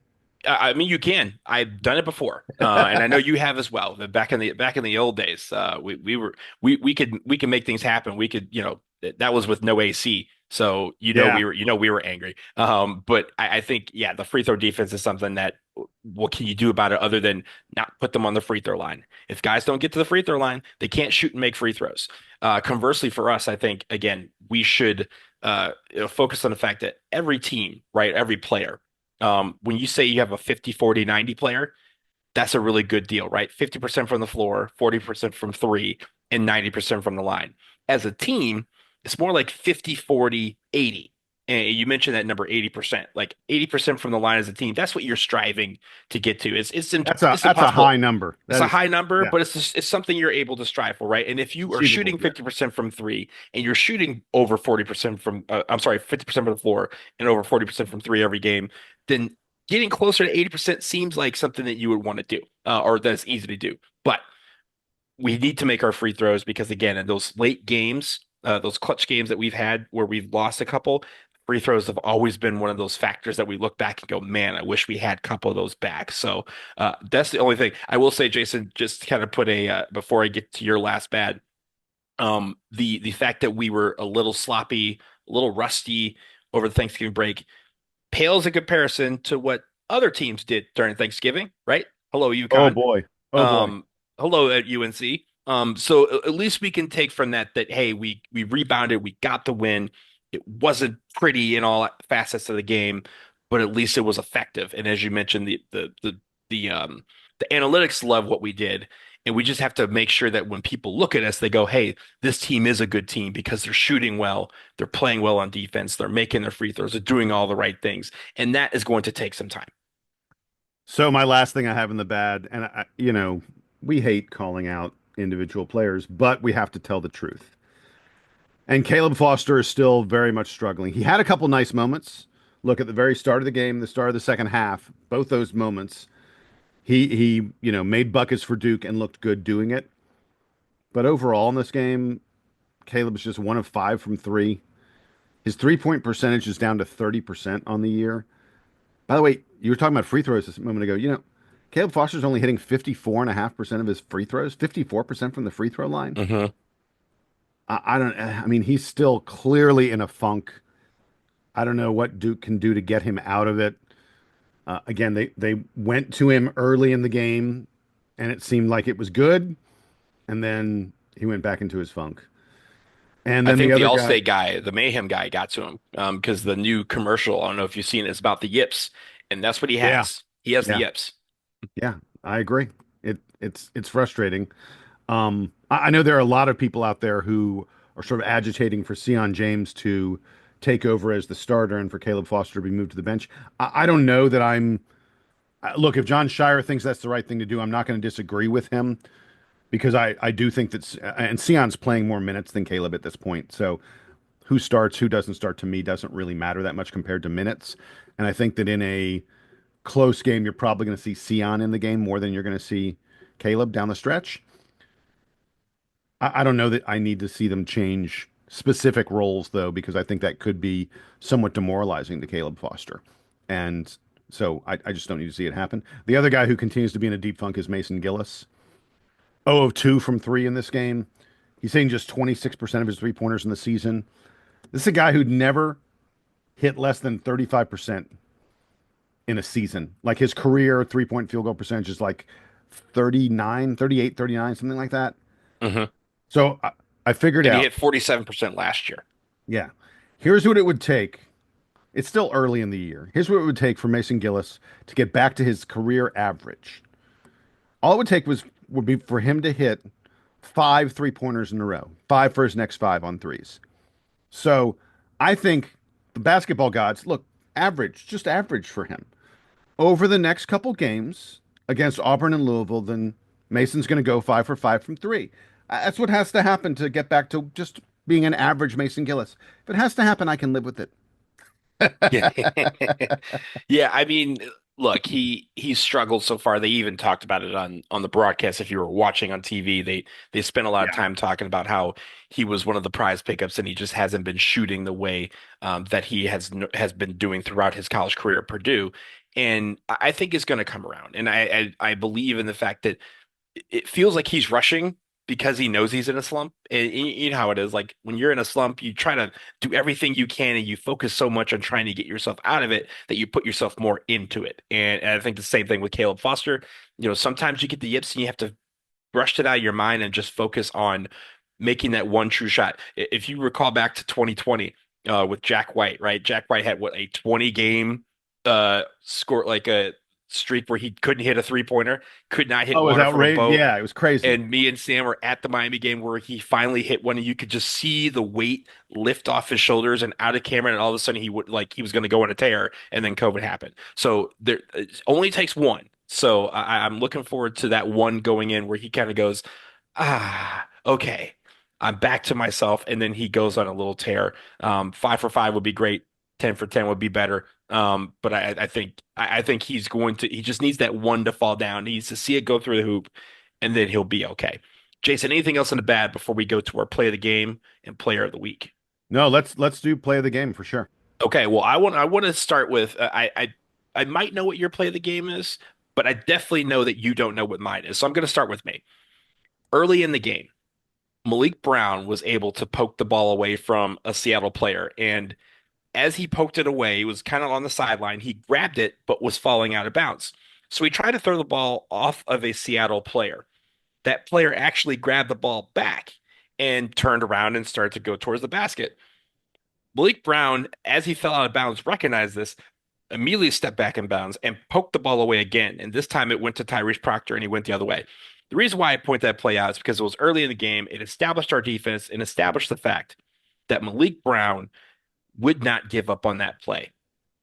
I mean, you can. I've done it before, and I know you have as well. Back in the old days, we could make things happen. We could, that was with no AC, so we were angry. But I think the free throw defense is something that what can you do about it other than not put them on the free throw line? If guys don't get to the free throw line, they can't shoot and make free throws. Conversely, for us, I think again we should focus on the fact that every team, right, every player. When you say you have a 50, 40, 90 player, that's a really good deal, right? 50% from the floor, 40% from three, and 90% from the line. As a team, it's more like 50, 40, 80. And you mentioned that number 80%, like 80% from the line as a team. That's what you're striving to get to. That's a high number. It's a high number, but it's something you're able to strive for, right? And if you are shooting 50% from three and you're shooting over 40% from, 50% from the floor and over 40% from three every game, then getting closer to 80% seems like something that you would want to do, or that's easy to do. But we need to make our free throws because, again, in those late games, those clutch games that we've had where we've lost a couple, free throws have always been one of those factors that we look back and go, man, I wish we had a couple of those back. So that's the only thing I will say, Jason, just to kind of put a before I get to your last bad, the fact that we were a little sloppy, a little rusty over the Thanksgiving break pales in comparison to what other teams did during Thanksgiving, right? Hello, Oh UConn. boy. Oh boy. Hello at UNC. So at least we can take from that hey, we rebounded, we got the win. It wasn't pretty in all facets of the game, but at least it was effective. And as you mentioned, the analytics love what we did. And we just have to make sure that when people look at us, they go, hey, this team is a good team because they're shooting well, they're playing well on defense, they're making their free throws, they're doing all the right things. And that is going to take some time. So my last thing I have in the bad, and we hate calling out individual players, but we have to tell the truth. And Caleb Foster is still very much struggling. He had a couple nice moments. Look at the very start of the game, the start of the second half, both those moments. He made buckets for Duke and looked good doing it. But overall in this game, Caleb is just 1 of 5 from three. His 3-point percentage is down to 30% on the year. By the way, you were talking about free throws a moment ago. Caleb Foster's only hitting 54.5% of his free throws, 54% from the free throw line. Mm-hmm. I mean, he's still clearly in a funk. I don't know what Duke can do to get him out of it. Again, they went to him early in the game, and it seemed like it was good, and then he went back into his funk. And I then think the the other Allstate guy, the Mayhem guy, got to him because the new commercial, I don't know if you've seen it, it's about the yips, and that's what he yeah, has. He has the yeah, yips. yeah, I agree. It's frustrating. I know there are a lot of people out there who are sort of agitating for Sion James to take over as the starter and for Caleb Foster to be moved to the bench. I don't know that I'm. Look, if John Shire thinks that's the right thing to do, I'm not going to disagree with him because I do think that, and Sion's playing more minutes than Caleb at this point. So who starts, who doesn't start to me doesn't really matter that much compared to minutes. And I think that in a close game, you're probably going to see Sion in the game more than you're going to see Caleb down the stretch. I don't know that I need to see them change specific roles though, because I think that could be somewhat demoralizing to Caleb Foster. And so I just don't need to see it happen. The other guy who continues to be in a deep funk is Mason Gillis. 0 of 2 from three in this game. He's hitting just 26% of his three-pointers in the season. This is a guy who'd never hit less than 35% in a season. Like his career three-point field goal percentage is like 39, 38, 39, something like that. Mm-hmm. So I figured And he out. hit 47% last year. Yeah. Here's what it would take. It's still early in the year. Here's what it would take for Mason Gillis to get back to his career average. All it would take would be for him to hit 5 3-pointers in a row, 5 for his next 5 on threes. So I think the basketball gods look just average for him. Over the next couple games against Auburn and Louisville, then Mason's going to go 5 for 5 from three. That's what has to happen to get back to just being an average Mason Gillis. If it has to happen, I can live with it. Yeah. Yeah, I mean, look, he's struggled so far. They even talked about it on the broadcast. If you were watching on TV, they spent a lot of Yeah. time talking about how he was one of the prize pickups and he just hasn't been shooting the way that he has been doing throughout his college career at Purdue. And I think it's going to come around. And I believe in the fact that it feels like he's rushing because he knows he's in a slump. And you know how it is. Like when you're in a slump, you try to do everything you can and you focus so much on trying to get yourself out of it that you put yourself more into it. And I think the same thing with Caleb Foster. Sometimes you get the yips and you have to brush it out of your mind and just focus on making that one true shot. If you recall back to 2020 with Jack White, right? Jack White had what, a 20 game score, like a streak where he couldn't hit a three-pointer, could not hit Oh, it was water from a outrageous. boat. Yeah, it was crazy. And me and Sam were at the Miami game where he finally hit one, and you could just see the weight lift off his shoulders and out of camera, and all of a sudden he was going to go on a tear, and then COVID happened. So there it only takes one. So I'm looking forward to that one going in where he kind of goes, okay, I'm back to myself, and then he goes on a little tear. 5 for 5 would be great. 10 for 10 would be better. But I think he just needs that one to fall down. He needs to see it go through the hoop, and then he'll be okay. Jason, anything else in the bad before we go to our play of the game and player of the week? No, let's do play of the game for sure. Okay, well, I want to start with I might know what your play of the game is, but I definitely know that you don't know what mine is. So I'm going to start with me. Early in the game, Maliq Brown was able to poke the ball away from a Seattle player, and as he poked it away, he was kind of on the sideline. He grabbed it, but was falling out of bounds. So he tried to throw the ball off of a Seattle player. That player actually grabbed the ball back and turned around and started to go towards the basket. Maliq Brown, as he fell out of bounds, recognized this, immediately stepped back in bounds and poked the ball away again. And this time it went to Tyrese Proctor and he went the other way. The reason why I point that play out is because it was early in the game. It established our defense and established the fact that Maliq Brown would not give up on that play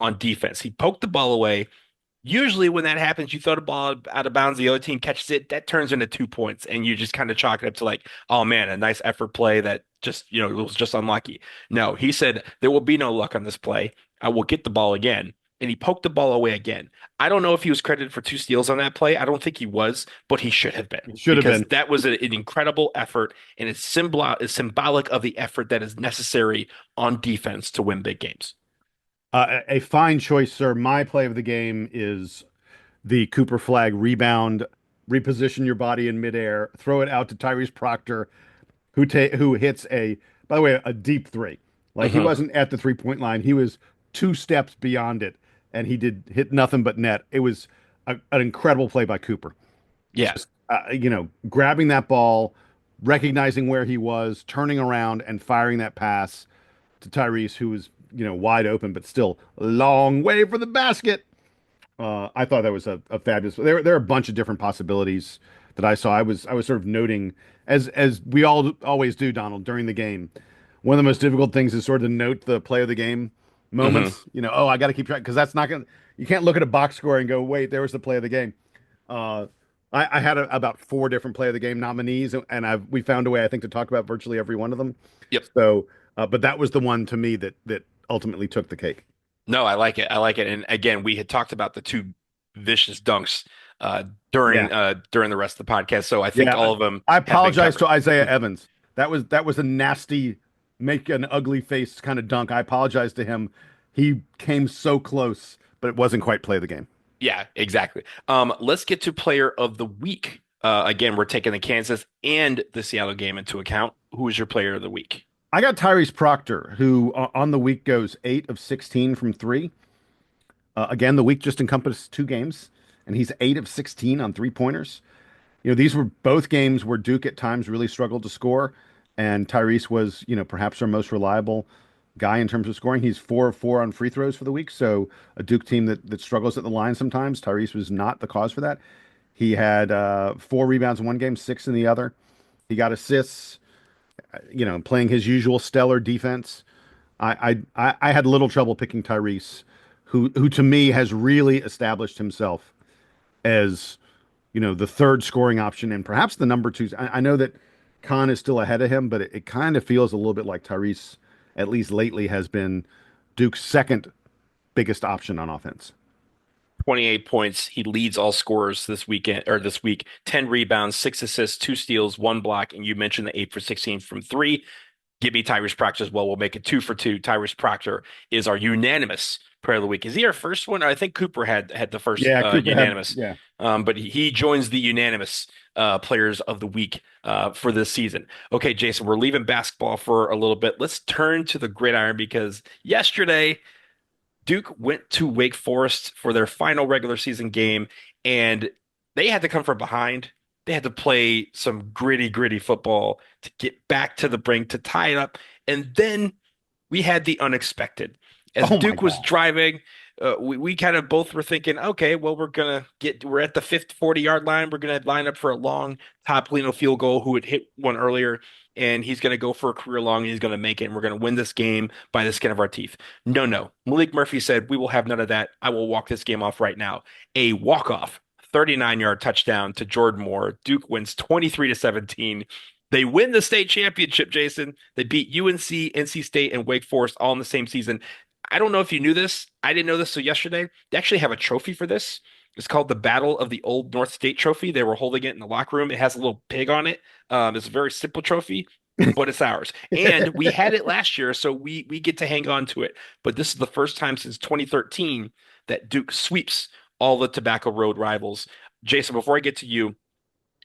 on defense. He poked the ball away. Usually, when that happens, you throw the ball out of bounds, the other team catches it, that turns into 2 points, and you just kind of chalk it up to like, oh man, a nice effort play that just, it was just unlucky. No, he said, there will be no luck on this play. I will get the ball again. And he poked the ball away again. I don't know if he was credited for 2 steals on that play. I don't think he was, but he should have been. Should have because been. that was an incredible effort, and it's symbolic of the effort that is necessary on defense to win big games. A fine choice, sir. My play of the game is the Cooper flag rebound, reposition your body in midair, throw it out to Tyrese Proctor, who hits by the way, a deep three. Like he wasn't at the 3-point line. He was 2 steps beyond it, and he did hit nothing but net. It was an incredible play by Cooper. Yeah. Just, grabbing that ball, recognizing where he was, turning around and firing that pass to Tyrese, who was, wide open, but still a long way for the basket. I thought that was a fabulous. There are a bunch of different possibilities that I saw. I was sort of noting, as we all always do, Donald, during the game. One of the most difficult things is sort of to note the play of the game moments. I got to keep track because that's not gonna. You can't look at a box score and go, wait, there was the play of the game. I had about 4 different play of the game nominees, and we found a way, I think, to talk about virtually every one of them. Yep. So, but that was the one to me that ultimately took the cake. No, I like it. I like it. And again, we had talked about the 2 vicious dunks during the rest of the podcast. So I think all of them. I apologize to Isaiah Evans. That was a nasty, make an ugly face kind of dunk. I apologize to him. He came so close, but it wasn't quite play of the game. Yeah, exactly. Let's get to player of the week. Again, we're taking the Kansas and the Seattle game into account. Who is your player of the week? I got Tyrese Proctor, who on the week goes 8 of 16 from 3. Again, the week just encompassed 2 games, and he's 8 of 16 on 3-pointers. These were both games where Duke at times really struggled to score, and Tyrese was, perhaps our most reliable guy in terms of scoring. He's 4 of 4 on free throws for the week, so a Duke team that struggles at the line sometimes. Tyrese was not the cause for that. He had 4 rebounds in one game, 6 in the other. He got assists. Playing his usual stellar defense. I had little trouble picking Tyrese, who to me has really established himself as, the third scoring option and perhaps the number 2. I know that Khan is still ahead of him, but it kind of feels a little bit like Tyrese, at least lately, has been Duke's second biggest option on offense. 28 points. He leads all scorers this week. 10 rebounds, 6 assists, 2 steals, 1 block. And you mentioned the 8 for 16 from 3. Give me Tyrese Proctor as well. We'll make it 2 for 2. Tyrese Proctor is our unanimous player of the week. Is he our first one? I think Cooper had the first unanimous. But he joins the unanimous players of the week for this season. Okay, Jason, we're leaving basketball for a little bit. Let's turn to the gridiron because yesterday Duke went to Wake Forest for their final regular season game, and they had to come from behind. They had to play some gritty football to get back to the brink, to tie it up. And then we had the unexpected. As Duke was driving, we kind of both were thinking, okay, well, we're at the 40-yard line. We're going to line up for a long Topolino field goal who had hit one earlier, and he's going to go for a career long, and he's going to make it, and we're going to win this game by the skin of our teeth. No. Maalik Murphy said, we will have none of that. I will walk this game off right now. A walk-off 39-yard touchdown to Jordan Moore. Duke wins 23-17. They win the state championship, Jason. They beat UNC, NC State, and Wake Forest all in the same season. I don't know if you knew this. I didn't know this till yesterday. They actually have a trophy for this. It's called the Battle of the Old North State Trophy. They were holding it in the locker room. It has a little pig on it. It's a very simple trophy, but it's ours. And we had it last year, so we get to hang on to it. But this is the first time since 2013 that Duke sweeps all the Tobacco Road rivals. Jason, before I get to you,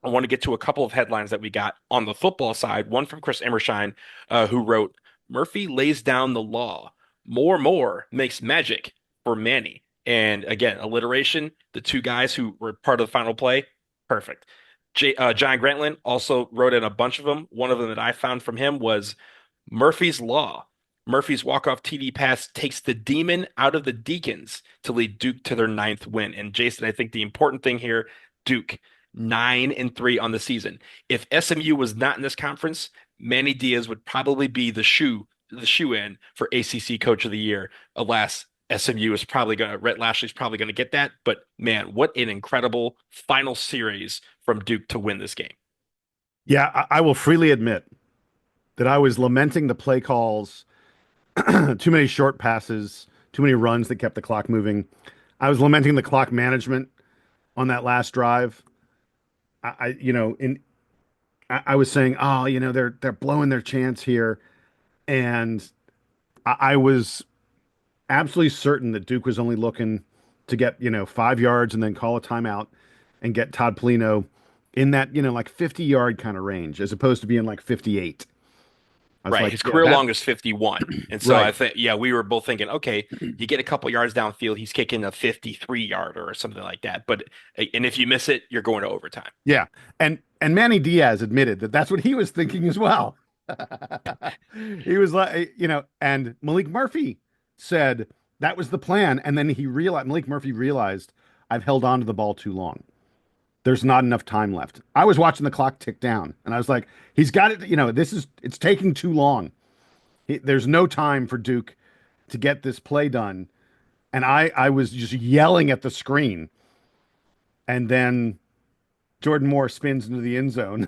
I want to get to a couple of headlines that we got on the football side. One from Chris Emershine, who wrote, Murphy lays down the law. More makes magic for Manny. And again, alliteration, the two guys who were part of the final play, perfect. John Grantland also wrote in a bunch of them. One of them that I found from him was Murphy's Law. Murphy's walk-off TD pass takes the demon out of the Deacons to lead Duke to their ninth win. And Jason, I think the important thing here, Duke 9-3 on the season. If SMU was not in this conference, Manny Diaz would probably be the shoe in for ACC Coach of the Year. Alas, SMU is probably going to, Rhett Lashley's probably going to get that. But man, what an incredible final series from Duke to win this game. Yeah, I will freely admit that I was lamenting the play calls, too many short passes, too many runs that kept the clock moving. I was lamenting the clock management on that last drive. I was saying, oh, they're blowing their chance here, and I was absolutely certain that Duke was only looking to get 5 yards and then call a timeout and get Todd Polino in that like 50-yard kind of range as opposed to being like 58. Right. Like, his career long is 51. And so right. I think, yeah, we were both thinking, okay, you get a couple yards downfield, he's kicking a 53-yarder or something like that. And if you miss it, you're going to overtime. Yeah. And Manny Diaz admitted that that's what he was thinking as well. He was like, and Maliq Murphy said that was the plan. And then Maliq Murphy realized I've held on to the ball too long. There's not enough time left. I was watching the clock tick down and I was like, he's got it. It's taking too long. There's no time for Duke to get this play done. And I was just yelling at the screen. And then Jordan Moore spins into the end zone.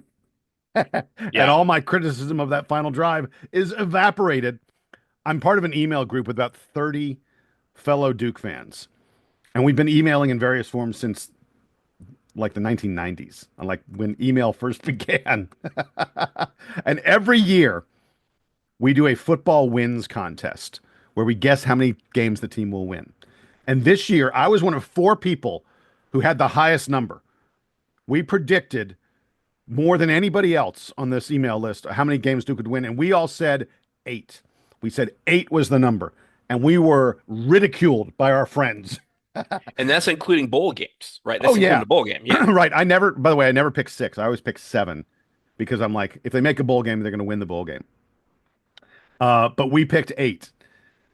Yeah. And all my criticism of that final drive is evaporated. I'm part of an email group with about 30 fellow Duke fans. And we've been emailing in various forms since like the 1990s, like when email first began. And every year we do a football wins contest where we guess how many games the team will win. And this year I was one of 4 people who had the highest number. We predicted more than anybody else on this email list how many games Duke could win. And we all said 8. We said 8 was the number. And we were ridiculed by our friends. And that's including bowl games, right? That's including the bowl game. Yeah. Right. I never pick 6. I always pick 7 because I'm like, if they make a bowl game, they're going to win the bowl game. But we picked 8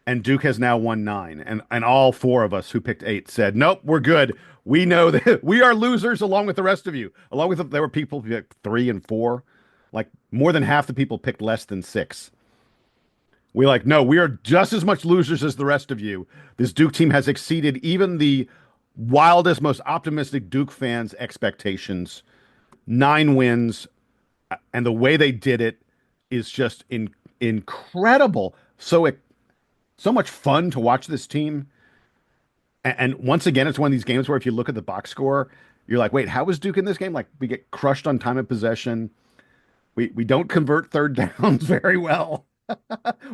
and Duke has now won 9. And all 4 of us who picked 8 said, nope, we're good. We know that we are losers along with the rest of you. There were people who picked 3 and 4. Like more than half the people picked less than 6. No, we are just as much losers as the rest of you. This Duke team has exceeded even the wildest, most optimistic Duke fans' expectations. 9 wins, and the way they did it is just incredible. So much fun to watch this team. And once again, it's one of these games where if you look at the box score, you're like, wait, how was Duke in this game? Like, we get crushed on time of possession. We don't convert third downs very well.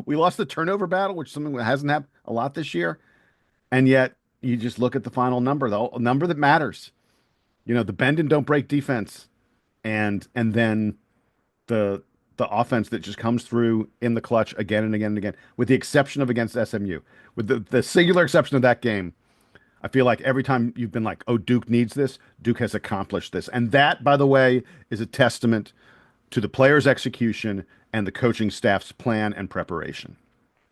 We lost the turnover battle, which is something that hasn't happened a lot this year. And yet you just look at the final number, the number that matters. The bend and don't break defense. And then the offense that just comes through in the clutch again and again and again, with the exception of against SMU. With the singular exception of that game, I feel like every time you've been like, oh, Duke needs this, Duke has accomplished this. And that, by the way, is a testament to the players' execution and the coaching staff's plan and preparation.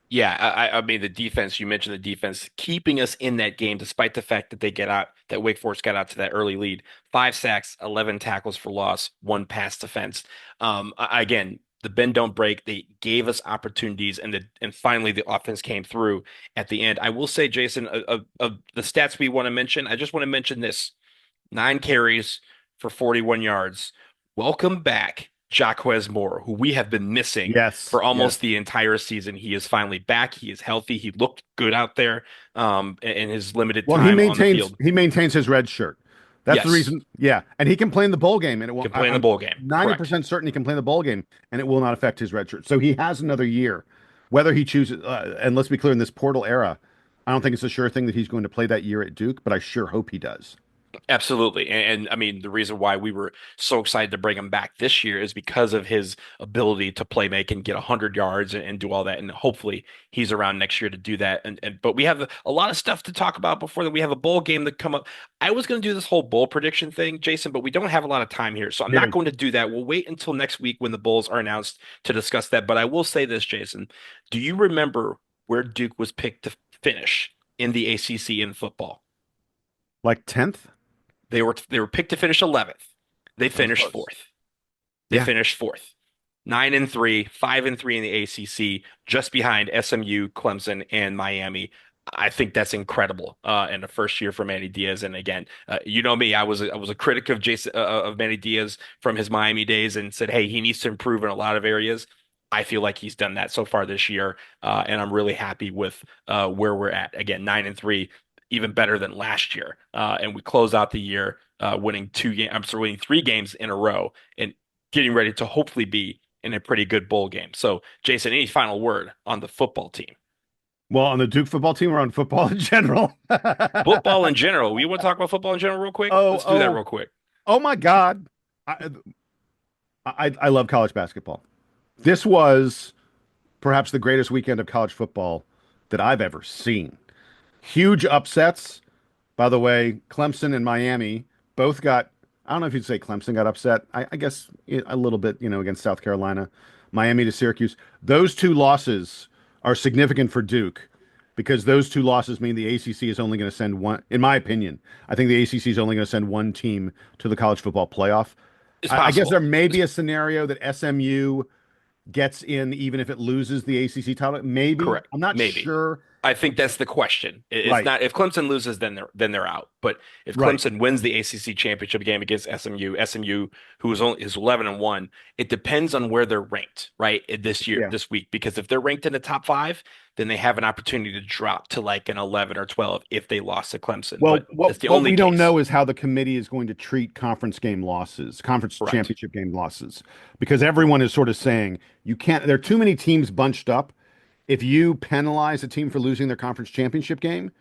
Yeah, I mean the defense. You mentioned the defense keeping us in that game, despite the fact that Wake Forest got out to that early lead. 5 sacks, 11 tackles for loss, 1 pass defense. Again, the bend don't break. They gave us opportunities, and finally the offense came through at the end. I will say, Jason, of the stats we want to mention, I just want to mention this: 9 carries for 41 yards. Welcome back Jacquez Moore, who we have been missing Yes, for yes. almost the entire season. He is finally back. He is healthy. He looked good out there in his limited Well, time on the field. he maintains his red shirt. That's the Yes, reason. Yeah, and he can play in the bowl game, and it will. can play in the I'm bowl game. Correct. 90% certain he can play in the bowl game, and it will not affect his red shirt. So he has another year. Whether he chooses, and let's be clear, in this portal era, I don't think it's a sure thing that he's going to play that year at Duke, but I sure hope he does. Absolutely. And I mean, the reason why we were so excited to bring him back this year is because of his ability to play make and get 100 yards and do all that. And hopefully he's around next year to do that. But we have a lot of stuff to talk about before that. We have a bowl game that come up. I was going to do this whole bowl prediction thing, Jason, but we don't have a lot of time here. So I'm Yeah. not going to do that. We'll wait until next week when the bowls are announced to discuss that. But I will say this, Jason, do you remember where Duke was picked to finish in the ACC in football? Like 10th? They were picked to finish 11th. They finished close. fourth. They Yeah. finished fourth. 9-3, 5-3 in the ACC, just behind SMU, Clemson, and Miami. I think that's incredible in the first year for Manny Diaz. And again, you know me, I was a critic of Jason of Manny Diaz from his Miami days and said, hey, he needs to improve in a lot of areas. I feel like he's done that so far this year, and I'm really happy with where we're at. Again, 9-3, even better than last year. And we close out the year winning winning 3 games in a row and getting ready to hopefully be in a pretty good bowl game. So, Jason, any final word on the football team? Well, on the Duke football team or on football in general? Football in general. We want to talk about football in general real quick? Oh, Let's do that oh. real quick. Oh my God. I love college basketball. This was perhaps the greatest weekend of college football that I've ever seen. Huge upsets. By the way, Clemson and Miami both got, I don't know if you'd say Clemson got upset. I guess a little bit, against South Carolina. Miami to Syracuse. Those 2 losses are significant for Duke because those 2 losses mean the ACC is only going to send one, in my opinion, I think the ACC is only going to send one team to the college football playoff. It's I guess possible. there may be a scenario that SMU gets in even if it loses the ACC title. Maybe. Correct. I'm not Maybe. sure. I think that's the question. It's Right. not if Clemson loses, then they're out. But if Right. Clemson wins the ACC championship game against SMU, who is 11-1, it depends on where they're ranked, right? Yeah. This week, because if they're ranked in the top 5, then they have an opportunity to drop to like an 11 or 12 if they lost to Clemson. Well, But what, that's the what only we don't case. know is how the committee is going to treat conference Correct. championship game losses, because everyone is sort of saying you can't. There are too many teams bunched up. If you penalize a team for losing their conference championship game,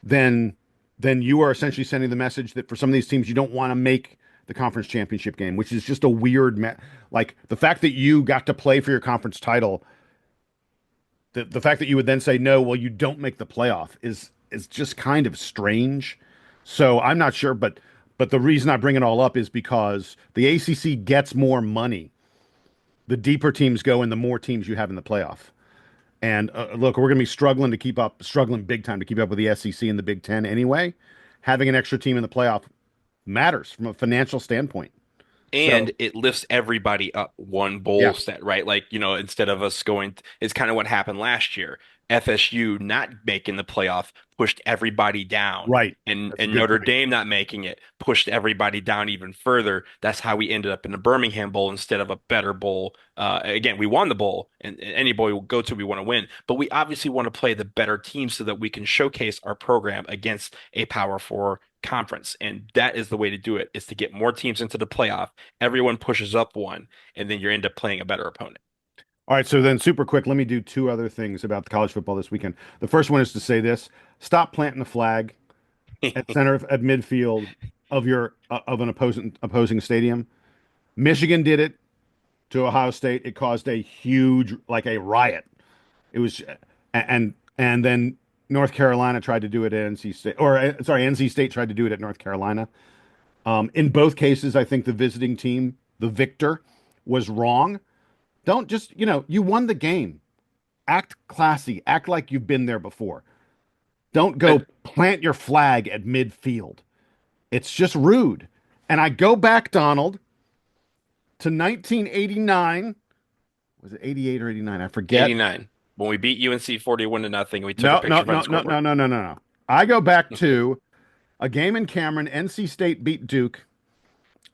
then you are essentially sending the message that for some of these teams you don't want to make the conference championship game, which is just a weird like the fact that you got to play for your conference title. The fact that you would then say no, well, you don't make the playoff is just kind of strange. So I'm not sure, but the reason I bring it all up is because the ACC gets more money. The deeper teams go and the more teams you have in the playoff. And look, we're going to be struggling big time to keep up with the SEC and the Big Ten anyway. Having an extra team in the playoff matters from a financial standpoint. And it lifts everybody up one bowl set, right? Like, instead of us it's kind of what happened last year. FSU not making the playoff pushed everybody down. Right. And That's a good Notre point. Dame not making it pushed everybody down even further. That's how we ended up in the Birmingham Bowl instead of a better bowl. Again, we won the bowl, and any bowl we go to, we want to win. But we obviously want to play the better team so that we can showcase our program against a Power 4 conference. And that is the way to do it, is to get more teams into the playoff. Everyone pushes up one, and then you end up playing a better opponent. All right, so then super quick, let me do 2 other things about the college football this weekend. The first one is to say this: stop planting the flag at midfield of an opposing stadium. Michigan did it to Ohio State. It caused a huge, like a riot. It was, and then North Carolina tried to do it at NC State, NC State tried to do it at North Carolina. In both cases, I think the visiting team, the victor, was wrong. Don't just, you won the game. Act classy. Act like you've been there before. Don't go plant your flag at midfield. It's just rude. And I go back, Donald, to 1989. Was it 88 or 89? I forget. 89. When we beat UNC 41-0, we took a picture from the scoreboard. No. I go back to a game in Cameron. NC State beat Duke.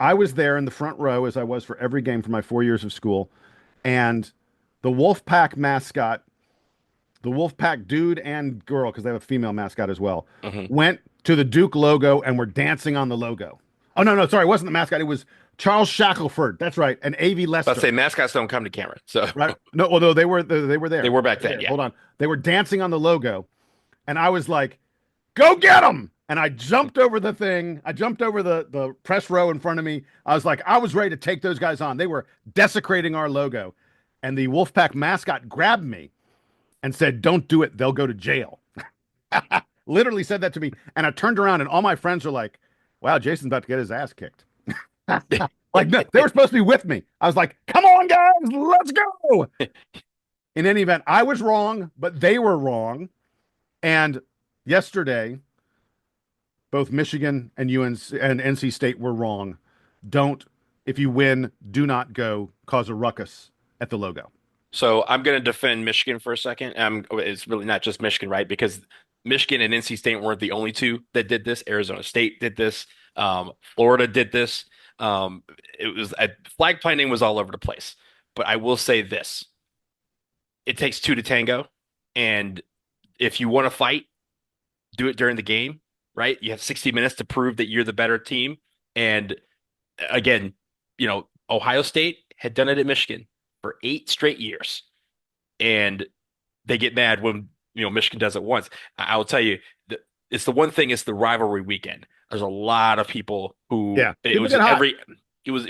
I was there in the front row as I was for every game for my 4 years of school, and the Wolfpack mascot, the Wolfpack dude and girl, because they have a female mascot as well, Mhm. went to the Duke logo and were dancing on the logo. Oh no, sorry, it wasn't the mascot. It was Charles Shackelford. That's right, and A.V. Let's Lester. say mascots don't come to Cameron, so Right? No, although they were they there. were back then. Yeah. Hold on, they were dancing on the logo, and I was like, "Go get them!" And I jumped over the thing. I jumped over the press row in front of me. I was like, I was ready to take those guys on. They were desecrating our logo, and the Wolfpack mascot grabbed me and said, "Don't do it. They'll go to jail." Literally said that to me, and I turned around, and all my friends are like, "Wow, Jason's about to get his ass kicked." Like no, they were supposed to be with me. I was like, "Come on, guys, let's go." In any event, I was wrong, but they were wrong. And yesterday, both Michigan and UNC and NC State were wrong. Don't, if you win, do not go cause a ruckus at the logo. So I'm going to defend Michigan for a second. It's really not just Michigan, right? Because Michigan and NC State weren't the only two that did this. Arizona State did this. Florida did this. It was flag planting was all over the place. But I will say this: it takes two to tango, and if you want to fight, do it during the game, right? You have 60 minutes to prove that you're the better team. And again, Ohio State had done it at Michigan for 8 straight years, and they get mad when Michigan does it once. I'll tell you, it's the one thing. It's the rivalry weekend. There's a lot of people who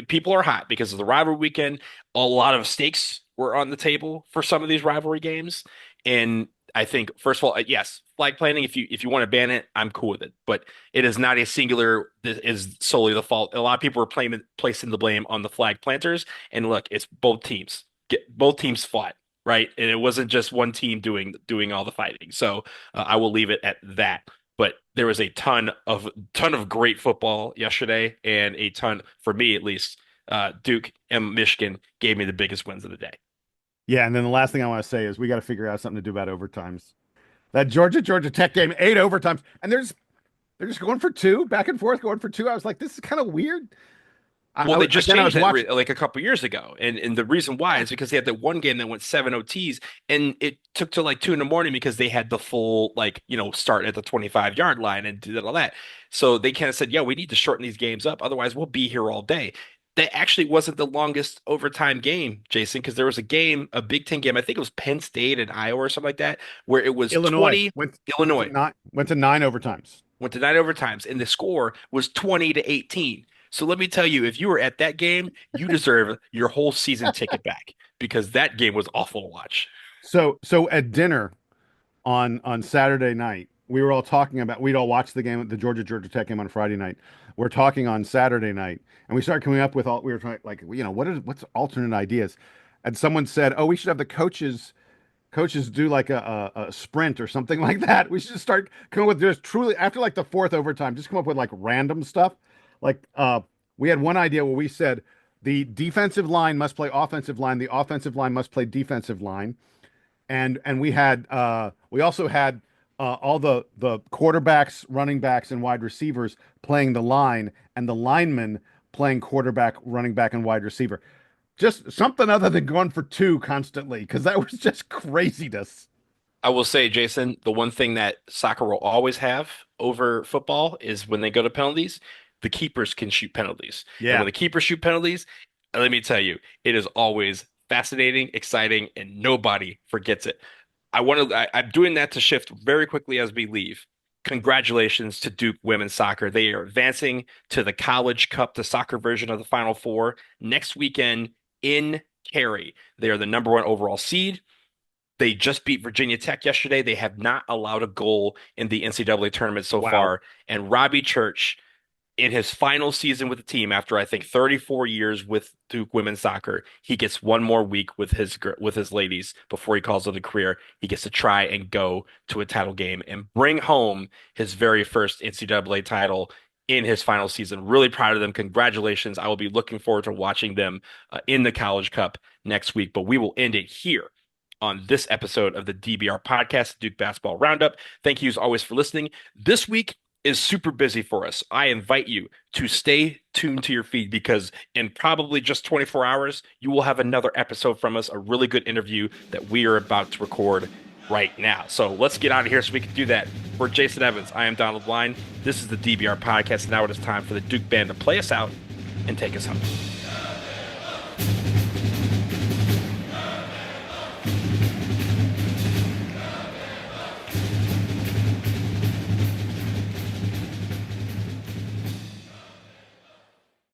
people are hot because of the rivalry weekend. A lot of stakes were on the table for some of these rivalry games, and I think first of all, yes, flag planting. If you want to ban it, I'm cool with it. But it is not a singular. This is solely the fault. A lot of people are placing the blame on the flag planters. And look, it's both teams. Both teams fought, right? And it wasn't just one team doing all the fighting. So I will leave it at that. But there was a ton of great football yesterday, and a ton for me at least. Duke and Michigan gave me the biggest wins of the day. Yeah, and then the last thing I want to say is we got to figure out something to do about overtimes. That Georgia Tech game, 8 overtimes, and they're just going for two, back and forth, going for two. I was like, this is kind of weird. Well, they just changed it like a couple years ago, and the reason why is because they had that one game that went 7 OTs, and it took till like 2 a.m. because they had the full start at the 25-yard line and did all that. So they kind of said, yeah, we need to shorten these games up, otherwise we'll be here all day. That actually wasn't the longest overtime game, Jason, because there was a Big Ten game. I think it was Penn State and Iowa or something like that, where it was Illinois. 20. Illinois went to 9 overtimes. Went to 9 overtimes, and the score was 20-18. So let me tell you, if you were at that game, you deserve your whole season ticket back because that game was awful to watch. So at dinner on Saturday night, we were all talking about. We'd all watched the game, the Georgia Tech game on Friday night. We're talking on Saturday night, and we started coming up with we were trying what's alternate ideas, and someone said, oh, we should have the coaches do like a sprint or something like that. We should just start coming with just truly after like the 4th overtime, just come up with like random stuff. Like we had one idea where we said the defensive line must play offensive line, the offensive line must play defensive line, and we also had all the quarterbacks, running backs, and wide receivers playing the line, and the linemen playing quarterback, running back, and wide receiver. Just something other than going for two constantly, because that was just craziness. I will say, Jason, the one thing that soccer will always have over football is when they go to penalties, the keepers can shoot penalties. Yeah. And when the keepers shoot penalties, let me tell you, it is always fascinating, exciting, and nobody forgets it. I'm doing that to shift very quickly as we leave. Congratulations to Duke women's soccer. They are advancing to the College Cup, the soccer version of the Final Four, next weekend in Cary. They are the #1 overall seed. They just beat Virginia Tech yesterday. They have not allowed a goal in the NCAA tournament so far. And Robbie Church, in his final season with the team, after I think 34 years with Duke women's soccer, he gets one more week with his ladies before he calls it a career. He gets to try and go to a title game and bring home his very first NCAA title in his final season. Really proud of them. Congratulations. I will be looking forward to watching them in the College Cup next week. But we will end it here on this episode of the DBR podcast, Duke Basketball Roundup. Thank you as always for listening. This week, is super busy for us. I invite you to stay tuned to your feed because in probably just 24 hours, you will have another episode from us, a really good interview that we are about to record right now. So let's get out of here so we can do that. For Jason Evans, I am Donald Blind. This is the DBR podcast. Now it is time for the Duke Band to play us out and take us home.